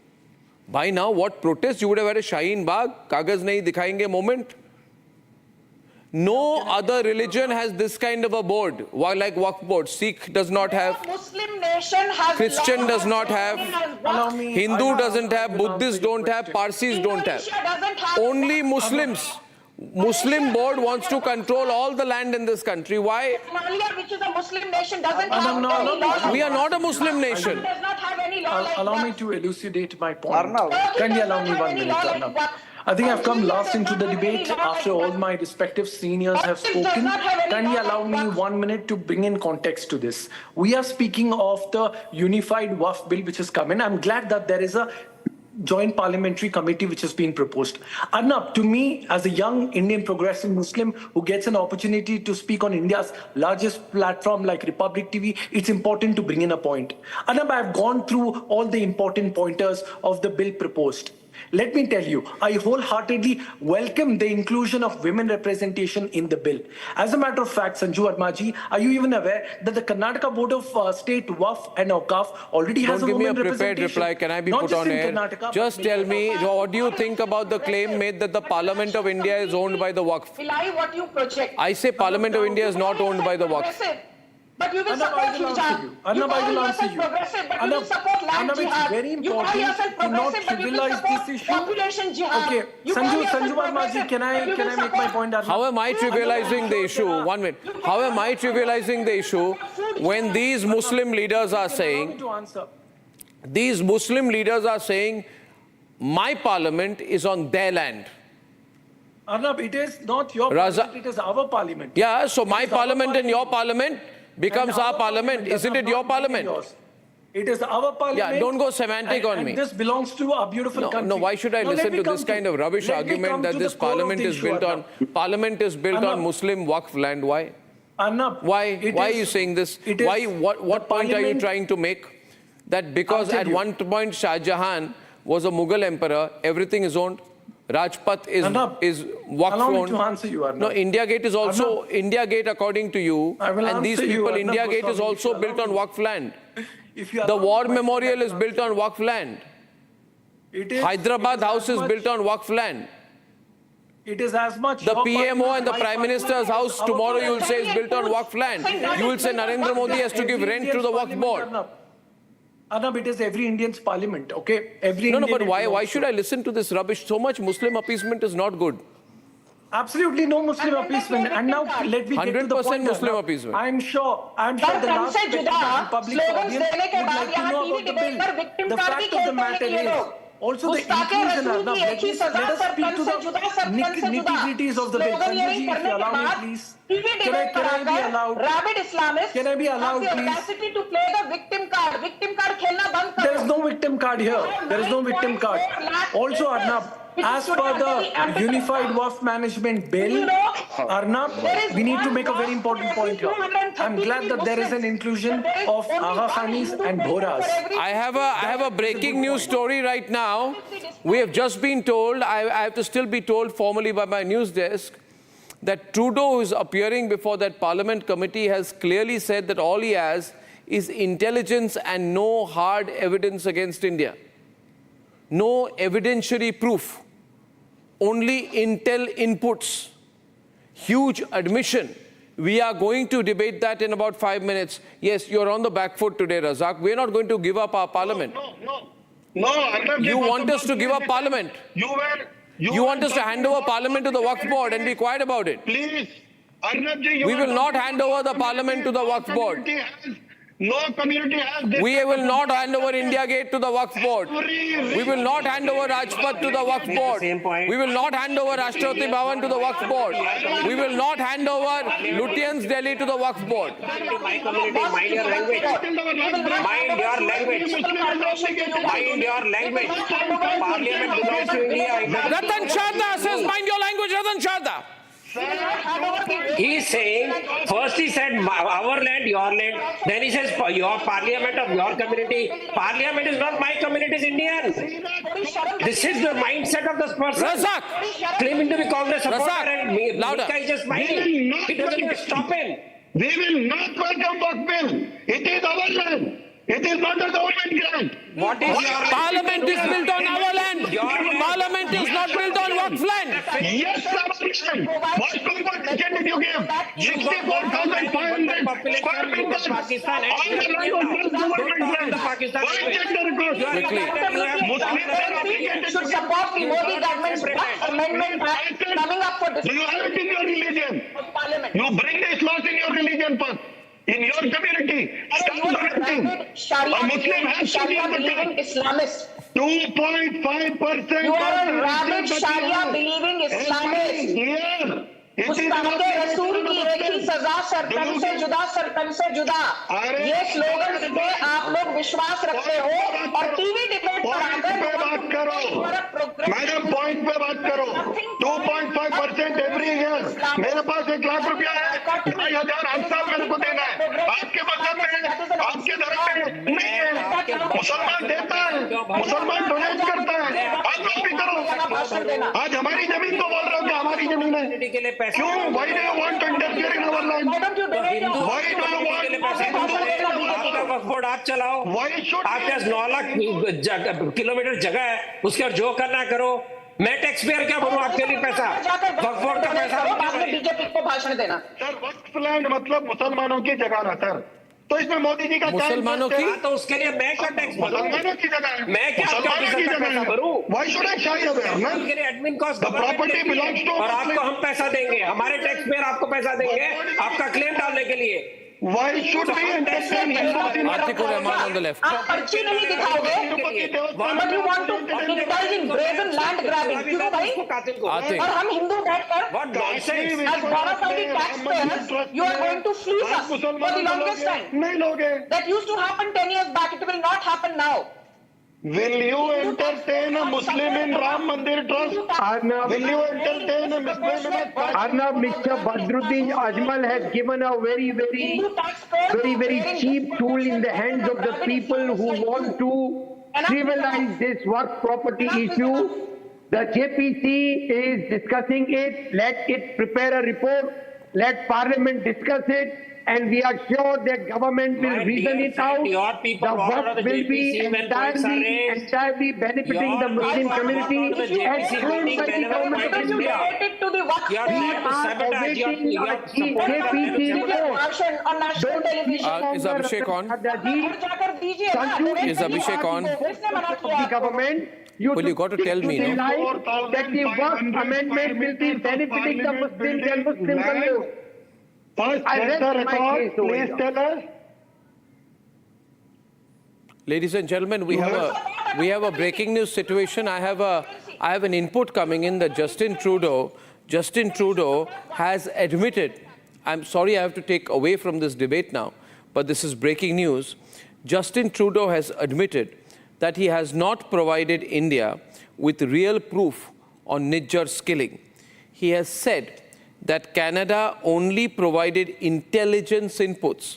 Speaker 2: By now, what protest? You would have had a Shaheen Bagh, Kagaz nahi dikhayenge moment. No other religion has this kind of a board, like Waqf board. Sikh does not have,
Speaker 9: Muslim nation has
Speaker 2: Christian does not have, Hindu doesn't have, Buddhists don't have, Parsis don't have. Only Muslims. Muslim board wants to control all the land in this country. Why?
Speaker 9: Somalia, which is a Muslim nation, doesn't have any law.
Speaker 2: We are not a Muslim nation.
Speaker 9: Does not have any law.
Speaker 12: Allow me to elucidate my point. Kindly allow me 1 minute, Arnab. I think I've come last into the debate after all my respective seniors have spoken. Kindly allow me 1 minute to bring in context to this. We are speaking of the unified Waqf bill which has come in. I'm glad that there is a joint parliamentary committee which has been proposed. Arnab, to me, as a young Indian progressive Muslim who gets an opportunity to speak on India's largest platform like Republic TV, it's important to bring in a point. Arnab, I've gone through all the important pointers of the bill proposed. Let me tell you, I wholeheartedly welcome the inclusion of women representation in the bill. As a matter of fact, Sanju Verma ji, are you even aware that the Karnataka Board of State Waqf and Awqaf already has a women representation?
Speaker 2: Don't give me a prepared reply. Can I be put on air? Just tell me, what do you think about the claim made that the Parliament of India is owned by the Waqf?
Speaker 9: What you project.
Speaker 2: I say Parliament of India is not owned by the Waqf.
Speaker 9: But you will support hijab.
Speaker 12: Arnab, I will answer you. Arnab, it's very important to not trivialize this issue. Okay, Sanju Verma ji, can I make my point? Arnab?
Speaker 2: How am I trivializing the issue? 1 minute. How am I trivializing the issue when these Muslim leaders are saying, my parliament is on their land?
Speaker 12: Arnab, it is not your parliament, it is our parliament.
Speaker 2: Yeah, so my parliament and your parliament becomes our parliament. Isn't it your parliament?
Speaker 12: It is our parliament.
Speaker 2: Yeah, don't go semantic on me.
Speaker 12: This belongs to a beautiful country.
Speaker 2: No, why should I listen to this kind of rubbish argument that this parliament is built on Muslim Waqf land? Why?
Speaker 12: Arnab,
Speaker 2: Why are you saying this? Why? What point are you trying to make? That because at one point Shah Jahan was a Mughal emperor, everything is owned. Rajpath is Waqf
Speaker 12: allow
Speaker 2: owned.
Speaker 12: me to answer you, Arnab.
Speaker 2: No, India Gate is also India Gate according to you. And these people, India Gate is also built on Waqf land. The War Memorial is built on Waqf land. Hyderabad House is built on Waqf land.
Speaker 12: It is as much
Speaker 2: the PMO and the Prime Minister's house tomorrow you will say is built on Waqf land. You will say Narendra Modi has to give rent to the Waqf board.
Speaker 12: Arnab, it is every Indian's parliament, okay?
Speaker 2: No, but why should I listen to this rubbish? So much Muslim appeasement is not good.
Speaker 12: Absolutely no Muslim appeasement. And now let me get to the point.
Speaker 2: 100% Muslim appeasement.
Speaker 12: I'm sure the last public audience would like to know about the bill. The fact of the matter is, also the inclusion, Arnab, let us speak to the nitty-gritties of the bill. Sanjay, if you allow me, please. Can I be allowed?
Speaker 9: Rabid Islamists
Speaker 12: Can I be allowed,
Speaker 9: have the
Speaker 12: please?
Speaker 9: capacity to play the victim card. Victim card khelna band karo.
Speaker 12: There is no victim card here. There is no victim card. Also, Arnab, as per the Unified Waqf Management Bill, Arnab, we need to make a very important point here. I'm glad that there is an inclusion of Agha Khanis and Bhoras.
Speaker 2: I have a breaking news story right now. We have just been told, I have to still be told formally by my news desk, that Trudeau, who is appearing before that Parliament committee, has clearly said that all he has is intelligence and no hard evidence against India. No evidentiary proof. Only intel inputs. Huge admission. We are going to debate that in about 5 minutes. Yes, you're on the back foot today, Razak. We're not going to give up our Parliament.
Speaker 10: No.
Speaker 2: You want us to give up Parliament. You want us to hand over Parliament to the Waqf board and be quiet about it.
Speaker 10: Please, Arnabji,
Speaker 2: we will not hand over the Parliament to the Waqf board.
Speaker 10: No community has this.
Speaker 2: We will not hand over India Gate to the Waqf board. We will not hand over Rajpath to the Waqf board. We will not hand over Rashtrapati Bhavan to the Waqf board. We will not hand over Lutyens Delhi to the Waqf board.
Speaker 8: My community, mind your language. Mind your language. Mind your language. Parliament belongs to India.
Speaker 2: Ratan Sharda says, mind your language, Ratan Sharda.
Speaker 8: He is saying, first he said our land, your land, then he says your parliament of your community. Parliament is not my community, it's Indian. This is the mindset of this person.
Speaker 2: Razak!
Speaker 8: Claiming to be Congress supporter
Speaker 2: Razak!
Speaker 8: and
Speaker 2: Louder.
Speaker 8: Mika is just smiling. It doesn't even stop him.
Speaker 10: We will not welcome Waqf bill. It is our land. It is not a government grant.
Speaker 8: What is your
Speaker 2: Parliament is built on our land. Parliament is not built on Waqf land.
Speaker 10: Yes, our land. What compensation did you give? 64,500 square meters.
Speaker 8: Pakistan
Speaker 10: All the land was government land. Why check the records?
Speaker 9: Muslims should support the Modi government's Waqf Amendment Act coming up for
Speaker 10: Do you have it in your religion?
Speaker 9: Parliament.
Speaker 10: You bring this laws in your religion first. In your community, stop correcting. A Muslim has to be
Speaker 9: Sharia
Speaker 10: able
Speaker 9: believing
Speaker 10: to
Speaker 9: Islamist.
Speaker 10: 2.5%.
Speaker 9: You are a rabid Sharia believing Islamist.
Speaker 10: Here.
Speaker 9: मुस्ताके रसूल की एक ही सजा सरकन से जुदा ये slogan पे आप लोग विश्वास रखते हो और टीवी डिबेट पर आकर
Speaker 10: बात करो मैडम पॉइंट पे बात करो 2.5% एवरी ईयर मेरे पास 1 लाख रुपया है 2,000 हर साल मेरे को देना है आपके मजहब में आपके धर्म में नहीं है मुसलमान देता है मुसलमान डोनेट करता है आप लोग भी करो आज हमारी जमीन को बोल रहे हो कि हमारी जमीन है क्यों why do you want to interfere in our land why do you want
Speaker 8: आप चलाओ आपके 9 लाख किलोमीटर जगह है उसके और जो करना करो मैं टैक्स पेयर क्या भरूं आपके लिए पैसा वक्फ बोर्ड का पैसा
Speaker 9: बीजेपी को भाषण देना
Speaker 10: सर वक्फ लैंड मतलब मुसलमानों की जगह ना सर तो इसमें मोदी जी का
Speaker 2: मुसलमानों की
Speaker 8: तो उसके लिए मैं क्या टैक्स
Speaker 10: मुसलमानों की जगह है
Speaker 8: मैं क्या
Speaker 10: मुसलमानों की जगह है
Speaker 8: भरूं
Speaker 10: व्हाई शुड आई शाई अवेयर ना
Speaker 8: उनके लिए admin cost
Speaker 10: property belongs to
Speaker 8: और आपको हम पैसा देंगे हमारे टैक्स पेयर आपको पैसा देंगे आपका क्लेम डालने के लिए
Speaker 10: Why should we entertain
Speaker 2: Atiq Rahman on the left.
Speaker 9: आप पर्ची नहीं दिखाओगे but you want to indulge in brazen land grabbing क्यों भाई
Speaker 2: Atiq.
Speaker 9: और हम हिंदू बैठकर as bona-fide taxpayers you are going to fleece us for the longest time
Speaker 10: नहीं लोगे
Speaker 9: that used to happen 10 years back it will not happen now
Speaker 10: Will you entertain a Muslim in Ram Mandir Trust? Will you entertain a Muslim in a
Speaker 7: Arnab, Mr. Badruddin Ajmal has given a very cheap tool in the hands of the people who want to trivialize this work property issue. The JPC is discussing it. Let it prepare a report. Let Parliament discuss it. And we are sure that government will reason it out. The work will be entirely benefiting the Muslim community as claimed by the government of India. We are awaiting a JPC report.
Speaker 2: Is Abhishek on? Is Abhishek on?
Speaker 7: The government.
Speaker 2: Well, you got to tell me, no?
Speaker 7: That the work amendment will be benefiting the Muslims and Muslim community.
Speaker 10: First, check the record. Please tell us.
Speaker 2: Ladies and gentlemen, we have a breaking news situation. I have an input coming in that Justin Trudeau has admitted. I'm sorry I have to take away from this debate now, but this is breaking news. Justin Trudeau has admitted that he has not provided India with real proof on Nijjar's killing. He has said that Canada only provided intelligence inputs,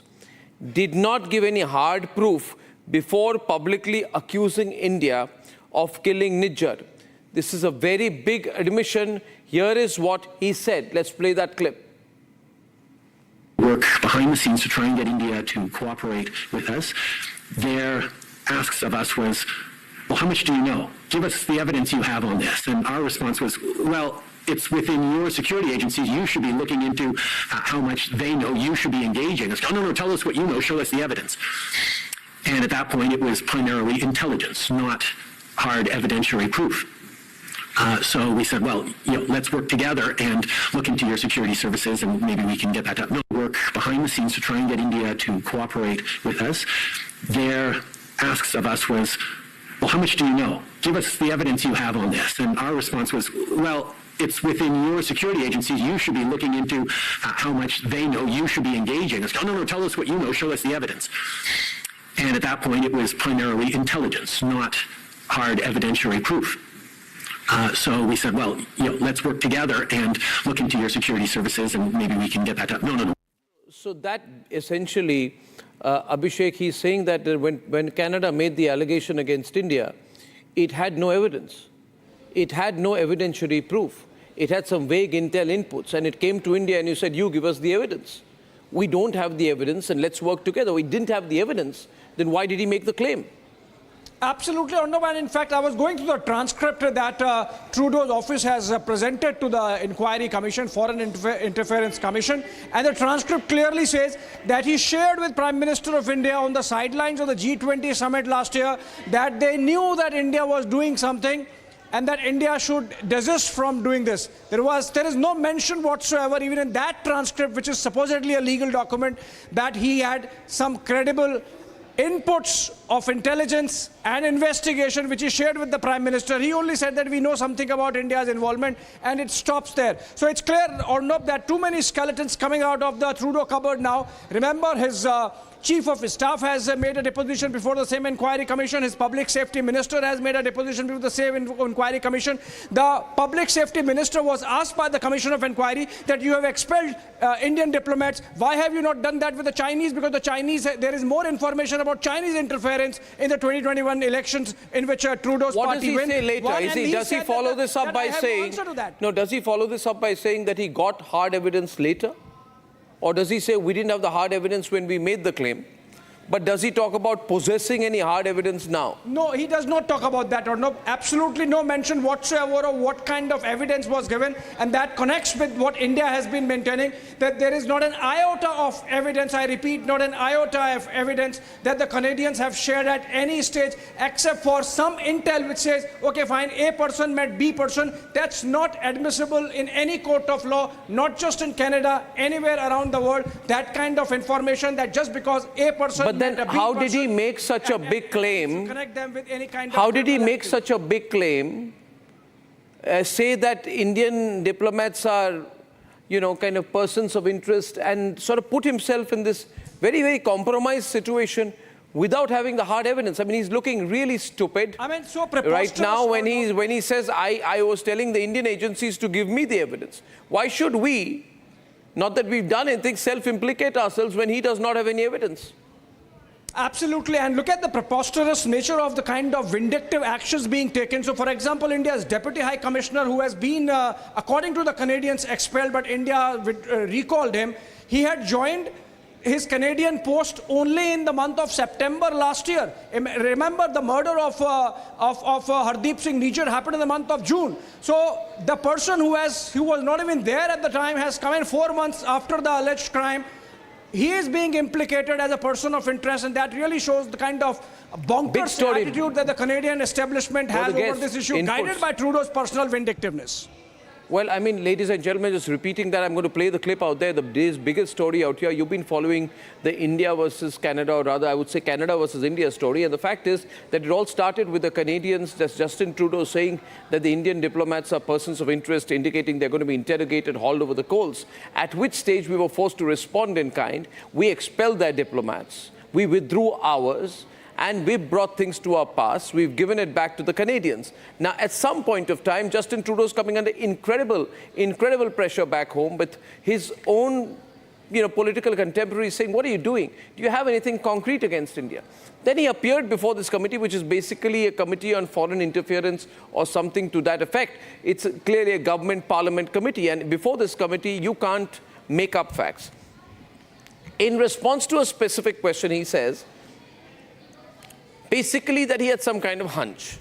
Speaker 2: did not give any hard proof before publicly accusing India of killing Nijjar. This is a very big admission. Here is what he said. Let's play that clip.
Speaker 13: Work behind the scenes to try and get India to cooperate with us. Their asks of us was, well, how much do you know? Give us the evidence you have on this. And our response was, well, it's within your security agencies. You should be looking into how much they know. You should be engaging. It's, oh, no, tell us what you know. Show us the evidence. And at that point, it was primarily intelligence, not hard evidentiary proof. So we said, well, let's work together and look into your security services, and maybe we can get that done. No, work behind the scenes to try and get India to cooperate with us. Their asks of us was, well, how much do you know? Give us the evidence you have on this. And our response was, well, it's within your security agencies. You should be looking into how much they know. You should be engaging. It's, oh, no, tell us what you know. Show us the evidence. And at that point, it was primarily intelligence, not hard evidentiary proof. So we said, well, let's work together and look into your security services, and maybe we can get that done. No.
Speaker 2: So that essentially, Abhishek, he's saying that when Canada made the allegation against India, it had no evidence. It had no evidentiary proof. It had some vague intel inputs, and it came to India and you said, you give us the evidence. We don't have the evidence, and let's work together. We didn't have the evidence, then why did he make the claim?
Speaker 14: Absolutely, Arnab. And in fact, I was going through the transcript that Trudeau's office has presented to the Inquiry Commission, Foreign Interference Commission. And the transcript clearly says that he shared with Prime Minister of India on the sidelines of the G20 summit last year that they knew that India was doing something and that India should desist from doing this. There is no mention whatsoever, even in that transcript, which is supposedly a legal document, that he had some credible inputs of intelligence and investigation which he shared with the Prime Minister. He only said that we know something about India's involvement, and it stops there. So it's clear, Arnab, that too many skeletons coming out of the Trudeau cupboard now. Remember, his Chief of his staff has made a deposition before the same inquiry commission. His public safety minister has made a deposition before the same inquiry commission. The public safety minister was asked by the commission of inquiry that you have expelled Indian diplomats. Why have you not done that with the Chinese? Because the Chinese, there is more information about Chinese interference in the 2021 elections in which Trudeau's party win.
Speaker 2: What does he say later? Does he follow this up by saying, does he follow this up by saying that he got hard evidence later? Or does he say we didn't have the hard evidence when we made the claim? But does he talk about possessing any hard evidence now?
Speaker 14: No, he does not talk about that, or no, absolutely no mention whatsoever of what kind of evidence was given, and that connects with what India has been maintaining, that there is not an iota of evidence, I repeat, not an iota of evidence that the Canadians have shared at any stage, except for some intel which says, okay, fine, A person met B person. That's not admissible in any court of law, not just in Canada, anywhere around the world, that kind of information that just because A person.
Speaker 2: But then how did he make such a big claim? How did he make such a big claim? Say that Indian diplomats are, kind of persons of interest, and sort of put himself in this very, very compromised situation without having the hard evidence. I mean, he's looking really stupid.
Speaker 14: I mean, so preposterous.
Speaker 2: Right now, when he says, I was telling the Indian agencies to give me the evidence. Why should we, not that we've done anything, self-implicate ourselves when he does not have any evidence?
Speaker 14: Absolutely, and look at the preposterous nature of the kind of vindictive actions being taken. So, for example, India's Deputy High Commissioner, who has been, according to the Canadians, expelled, but India recalled him, he had joined his Canadian post only in the month of September last year. Remember, the murder of Hardeep Singh Nijjar happened in the month of June. So the person who was not even there at the time has come in 4 months after the alleged crime. He is being implicated as a person of interest, and that really shows the kind of bonkers attitude that the Canadian establishment has over this issue, guided by Trudeau's personal vindictiveness.
Speaker 2: Well, I mean, ladies and gentlemen, just repeating that, I'm going to play the clip out there. The day's biggest story out here. You've been following the India versus Canada, or rather, I would say Canada versus India story. And the fact is that it all started with the Canadians, just Justin Trudeau saying that the Indian diplomats are persons of interest, indicating they're going to be interrogated, hauled over the coals. At which stage we were forced to respond in kind. We expelled their diplomats. We withdrew ours. And we brought things to our pass. We've given it back to the Canadians. Now, at some point of time, Justin Trudeau's coming under incredible pressure back home with his own, political contemporaries saying, what are you doing? Do you have anything concrete against India? Then he appeared before this committee, which is basically a committee on foreign interference or something to that effect. It's clearly a government parliament committee. And before this committee, you can't make up facts. In response to a specific question, he says, basically that he had some kind of hunch,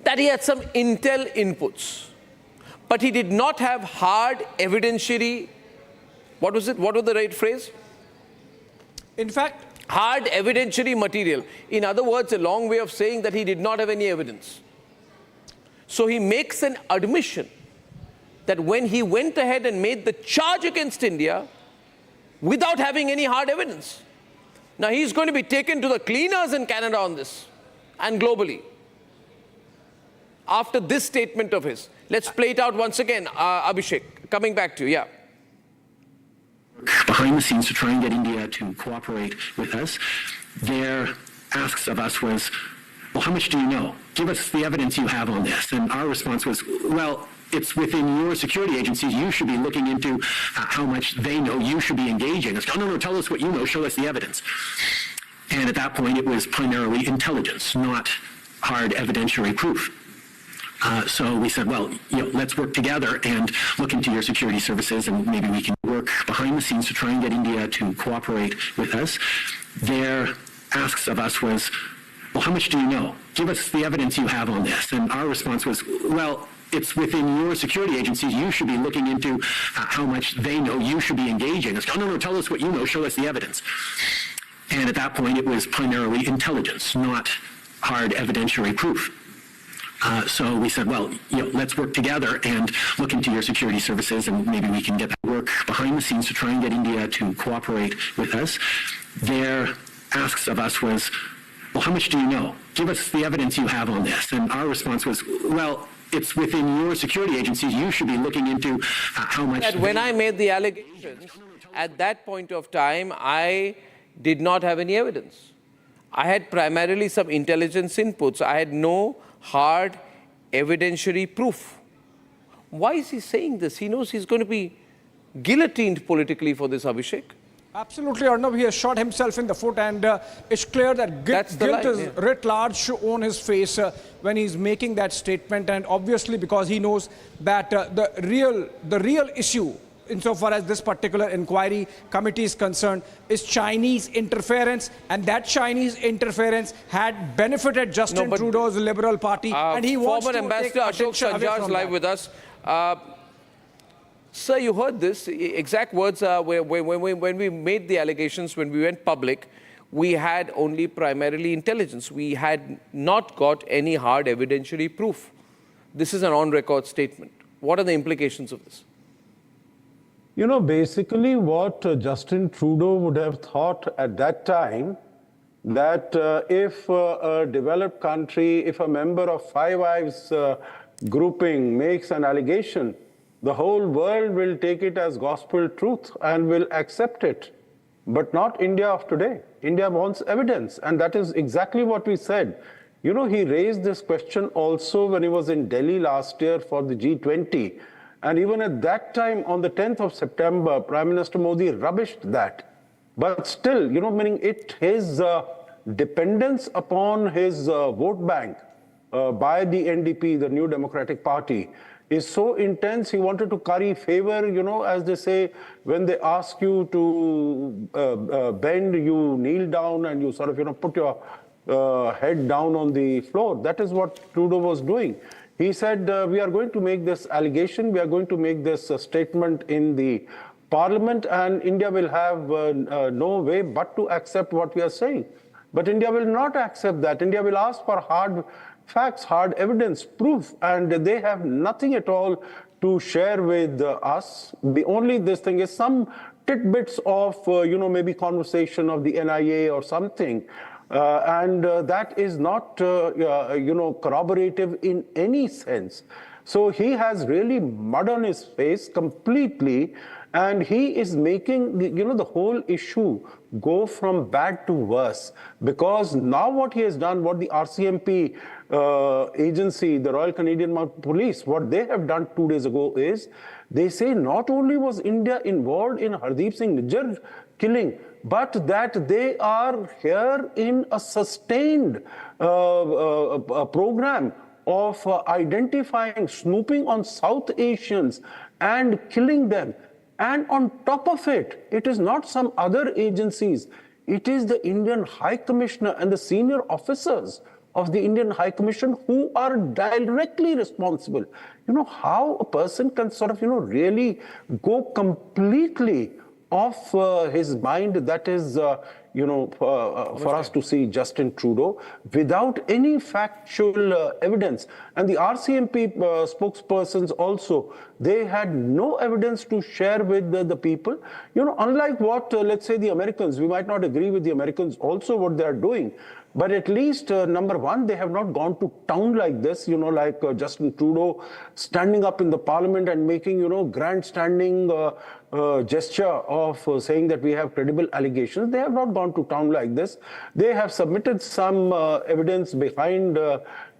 Speaker 2: that he had some intel inputs, but he did not have hard evidentiary, what was the right phrase?
Speaker 14: In fact,
Speaker 2: hard evidentiary material. In other words, a long way of saying that he did not have any evidence. So he makes an admission that when he went ahead and made the charge against India without having any hard evidence. Now, he's going to be taken to the cleaners in Canada on this and globally after this statement of his. Let's play it out once again. Abhishek, coming back to you. Yeah.
Speaker 13: Behind the scenes to try and get India to cooperate with us. Their asks of us was, well, how much do you know? Give us the evidence you have on this. And our response was, well, it's within your security agencies. You should be looking into how much they know. You should be engaging. It's, no, tell us what you know. Show us the evidence. And at that point, it was primarily intelligence, not hard evidentiary proof. So we said, well, let's work together and look into your security services, and maybe we can work behind the scenes to try and get India to cooperate with us. Their asks of us was, well, how much do you know? Give us the evidence you have on this. And our response was, well, it's within your security agencies. You should be looking into how much they know. You should be engaging. It's, no, tell us what you know. Show us the evidence. And at that point, it was primarily intelligence, not hard evidentiary proof. So we said, well, let's work together and look into your security services, and maybe we can get that work behind the scenes to try and get India to cooperate with us. Their asks of us was, well, how much do you know? Give us the evidence you have on this. And our response was, well, it's within your security agencies. You should be looking into how much.
Speaker 2: When I made the allegations, at that point of time, I did not have any evidence. I had primarily some intelligence inputs. I had no hard evidentiary proof. Why is he saying this? He knows he's going to be guillotined politically for this, Abhishek.
Speaker 14: Absolutely, Arnab. He has shot himself in the foot, and it's clear that guilt is writ large on his face when he's making that statement. And obviously, because he knows that the real issue, insofar as this particular inquiry committee is concerned, is Chinese interference, and that Chinese interference had benefited Justin Trudeau's Liberal Party, and he wants to
Speaker 2: Ambassador Ashok Sanjar is live with us. Sir, you heard this exact words when we made the allegations, when we went public, we had only primarily intelligence. We had not got any hard evidentiary proof. This is an on-record statement. What are the implications of this?
Speaker 15: Basically what Justin Trudeau would have thought at that time, that if a developed country, if a member of Five Eyes grouping makes an allegation, the whole world will take it as gospel truth and will accept it. but not India of today. India wants evidence, and that is exactly what we said. You know, he raised this question also when he was in Delhi last year for the G20. And even at that time, on the 10th of September, Prime Minister Modi rubbished that. But still, you know, meaning his dependence upon his vote bank by the NDP, the New Democratic Party, is so intense. He wanted to curry favor, you know, as they say, when they ask you to bend, you kneel down and you sort of, you know, put your head down on the floor. That is what Trudeau was doing. He said, we are going to make this allegation, we are going to make this statement in the Parliament, and India will have no way but to accept what we are saying. But India will not accept that. India will ask for hard facts, hard evidence, proof, and they have nothing at all to share with us. The only this thing is some tidbits of, you know, maybe conversation of the NIA or something. And that is not, you know, corroborative in any sense. So he has really mud on his face completely, and he is making, you know, the whole issue go from bad to worse. Because now what he has done, what the RCMP agency, the Royal Canadian Mounted Police, what they have done 2 days ago is, they say not only was India involved in Hardeep Singh Nijjar killing, but that they are here in a sustained program of identifying, snooping on South Asians and killing them. And on top of it, it is not some other agencies. It is the Indian High Commissioner and the senior officers of the Indian High Commission who are directly responsible. You know, how a person can sort of, you know, really go completely off his mind, that is, you know, for us to see Justin Trudeau without any factual evidence. And the RCMP spokespersons also, they had no evidence to share with the people. You know, unlike what, let's say, the Americans, we might not agree with the Americans also what they are doing, but at least, number one, they have not gone to town like this, you know, like Justin Trudeau standing up in the parliament and making, you know, grandstanding gesture of saying that we have credible allegations. They have not gone to town like this. They have submitted some evidence behind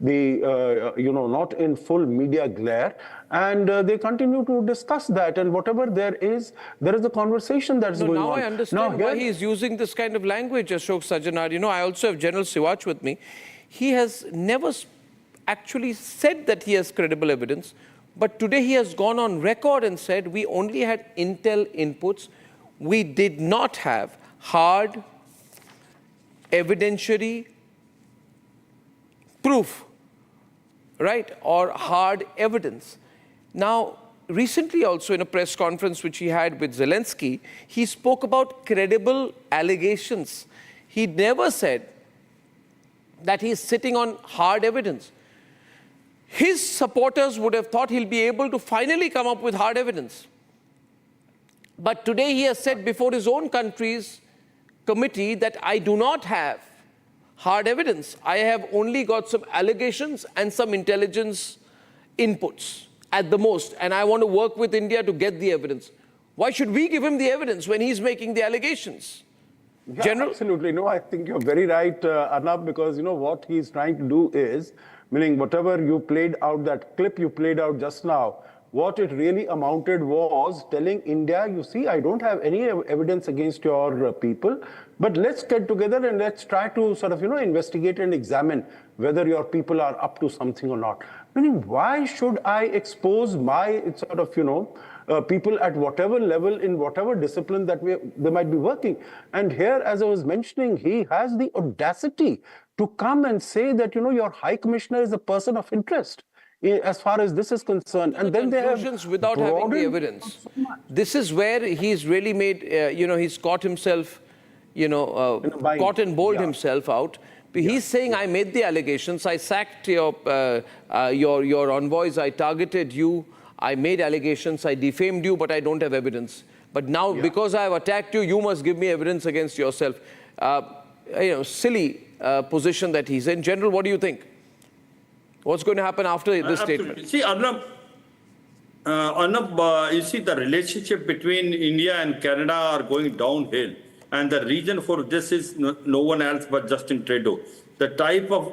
Speaker 15: you know, not in full media glare. And they continue to discuss that. And whatever there is a conversation that's going on.
Speaker 2: Now I understand why he is using this kind of language, Ashok Sajjanar. You know, I also have General Siwach with me. He has never actually said that he has credible evidence. But today he has gone on record and said we only had intel inputs. We did not have hard evidentiary proof, right, or hard evidence. Now, recently also in a press conference which he had with Zelensky, he spoke about credible allegations. He never said that he's sitting on hard evidence. His supporters would have thought he'll be able to finally come up with hard evidence. But today he has said before his own country's committee that I do not have hard evidence. I have only got some allegations and some intelligence inputs at the most, and I want to work with India to get the evidence. Why should we give him the evidence when he's making the allegations?
Speaker 15: Yeah,
Speaker 2: General?
Speaker 15: Absolutely. No, I think you're very right, Arnab, because, you know, what he's trying to do is, meaning whatever you played out, that clip you played out just now, what it really amounted was telling India, you see, I don't have any evidence against your people, but let's get together and let's try to sort of, you know, investigate and examine whether your people are up to something or not. Meaning, why should I expose my sort of, you know, people at whatever level, in whatever discipline that they might be working? And here, as I was mentioning, he has the audacity to come and say that, you know, your High Commissioner is a person of interest as far as this is concerned. And then they have
Speaker 2: without having the evidence. This is where he's really made, you know, he's caught himself, you know, caught and bowled himself out. He's saying, I made the allegations, I sacked your envoys, I targeted you, I made allegations, I defamed you, but I don't have evidence. But now, because I have attacked you, you must give me evidence against yourself. You know, silly position that he's in. General, what do you think? What's going to happen after this statement?
Speaker 16: See, Arnab, you see the relationship between India and Canada are going downhill. And the reason for this is no one else but Justin Trudeau. The type of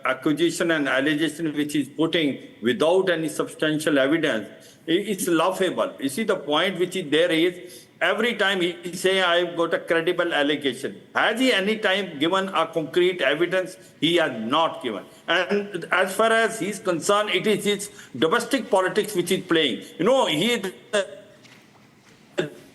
Speaker 16: accusation and allegation which he's putting without any substantial evidence is laughable. You see, the point which is there is, every time he say, I've got a credible allegation. Has he any time given a concrete evidence? He has not given. And as far as he's concerned, it is his domestic politics which is playing. You know, he is the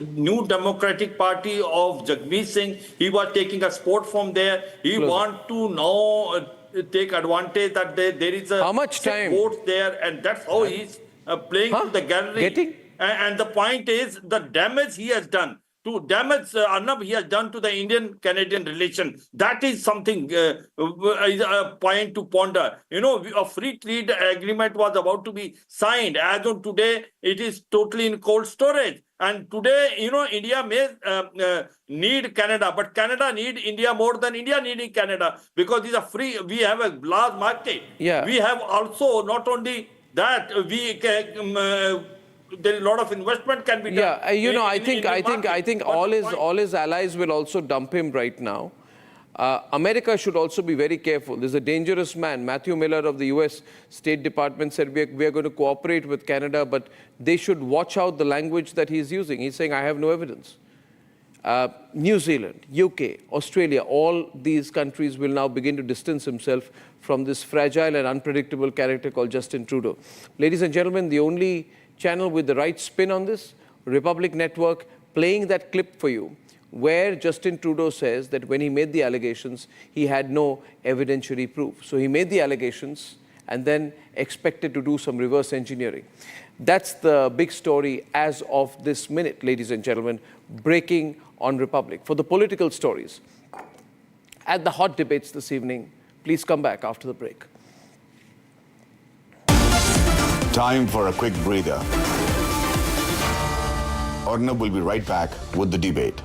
Speaker 16: New Democratic Party of Jagmeet Singh. He was taking a sport from there. He want to now take advantage that there is a vote there, and that's how he's playing to the gallery. And the point is, the damage he has done to Arnab, he has done to the Indian-Canadian relation. That is something, is a point to ponder. You know, a free trade agreement was about to be signed. As of today, it is totally in cold storage. And today, you know, India may need Canada, but Canada need India more than India needing Canada, because these are free. We have a large market. Yeah. We have also, not only that, we can. There is a lot of investment can be done.
Speaker 2: Yeah, you know, I think all his allies will also dump him right now. America should also be very careful. There's a dangerous man. Matthew Miller of the US State Department said we are going to cooperate with Canada, but they should watch out the language that he's using. He's saying, I have no evidence. New Zealand, UK, Australia, all these countries will now begin to distance himself from this fragile and unpredictable character called Justin Trudeau. Ladies and gentlemen, the only channel with the right spin on this, Republic Network, playing that clip for you, where Justin Trudeau says that when he made the allegations, he had no evidentiary proof. So he made the allegations and then expected to do some reverse engineering. That's the big story as of this minute, ladies and gentlemen, breaking on Republic. For the political stories at the hot debates this evening, please come back after the break.
Speaker 1: Time for a quick breather. Arnab will be right back with the debate.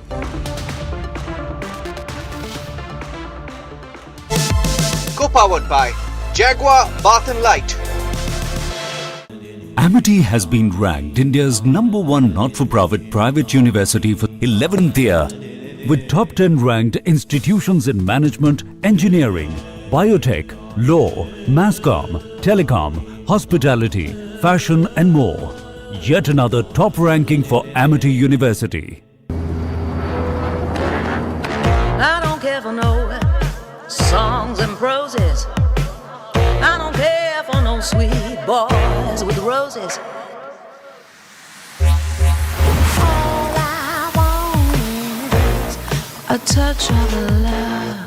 Speaker 17: Co-powered by Jaguar Bath & Light.
Speaker 18: Amity has been ranked India's #1 not-for-profit private university for 11th year, with top 10 ranked institutions in management, engineering, biotech, law, masscom, telecom, hospitality, fashion and more. Yet another top ranking for Amity University.
Speaker 19: I don't care for no songs and proses. I don't care for no sweet boys with roses. All I want is a touch of love.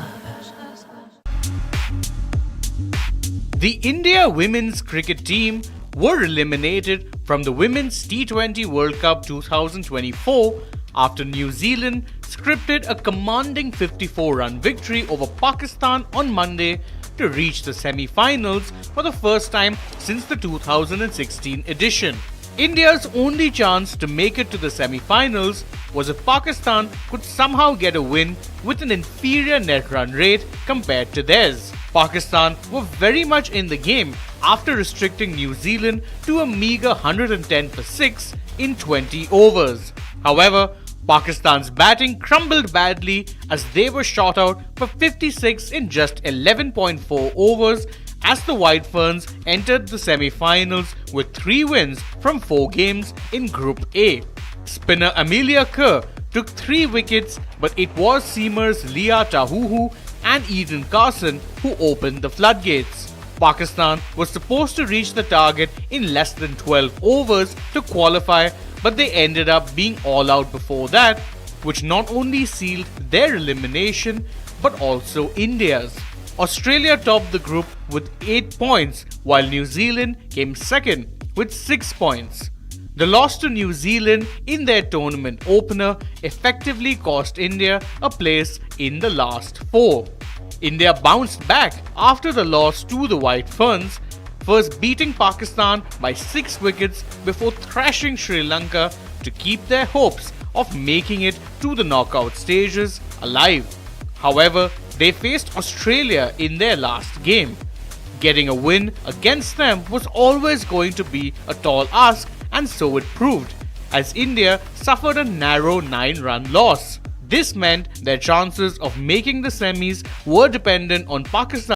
Speaker 20: The India women's cricket team were eliminated from the Women's T20 World Cup 2024 after New Zealand scripted a commanding 54-run victory over Pakistan on Monday to reach the semi-finals for the first time since the 2016 edition. India's only chance to make it to the semi-finals was if Pakistan could somehow get a win with an inferior net run rate compared to theirs. Pakistan were very much in the game after restricting New Zealand to a meager 110 for 6 in 20 overs. However, Pakistan's batting crumbled badly as they were shot out for 56 in just 11.4 overs as the White Ferns entered the semi-finals with 3 wins from 4 games in Group A. Spinner Amelia Kerr took 3 wickets, but it was seamers Leah Tahuhu and Eden Carson who opened the floodgates. Pakistan was supposed to reach the target in less than 12 overs to qualify, but they ended up being all out before that, which not only sealed their elimination but also India's. Australia topped the group with 8 points, while New Zealand came second with 6 points. The loss to New Zealand in their tournament opener effectively cost India a place in the last 4. India bounced back after the loss to the White Ferns, first beating Pakistan by 6 wickets before thrashing Sri Lanka to keep their hopes of making it to the knockout stages alive. However, they faced Australia in their last game. Getting a win against them was always going to be a tall ask, and so it proved, as India suffered a narrow 9-run loss. This meant their chances of making the semis were dependent on Pakistan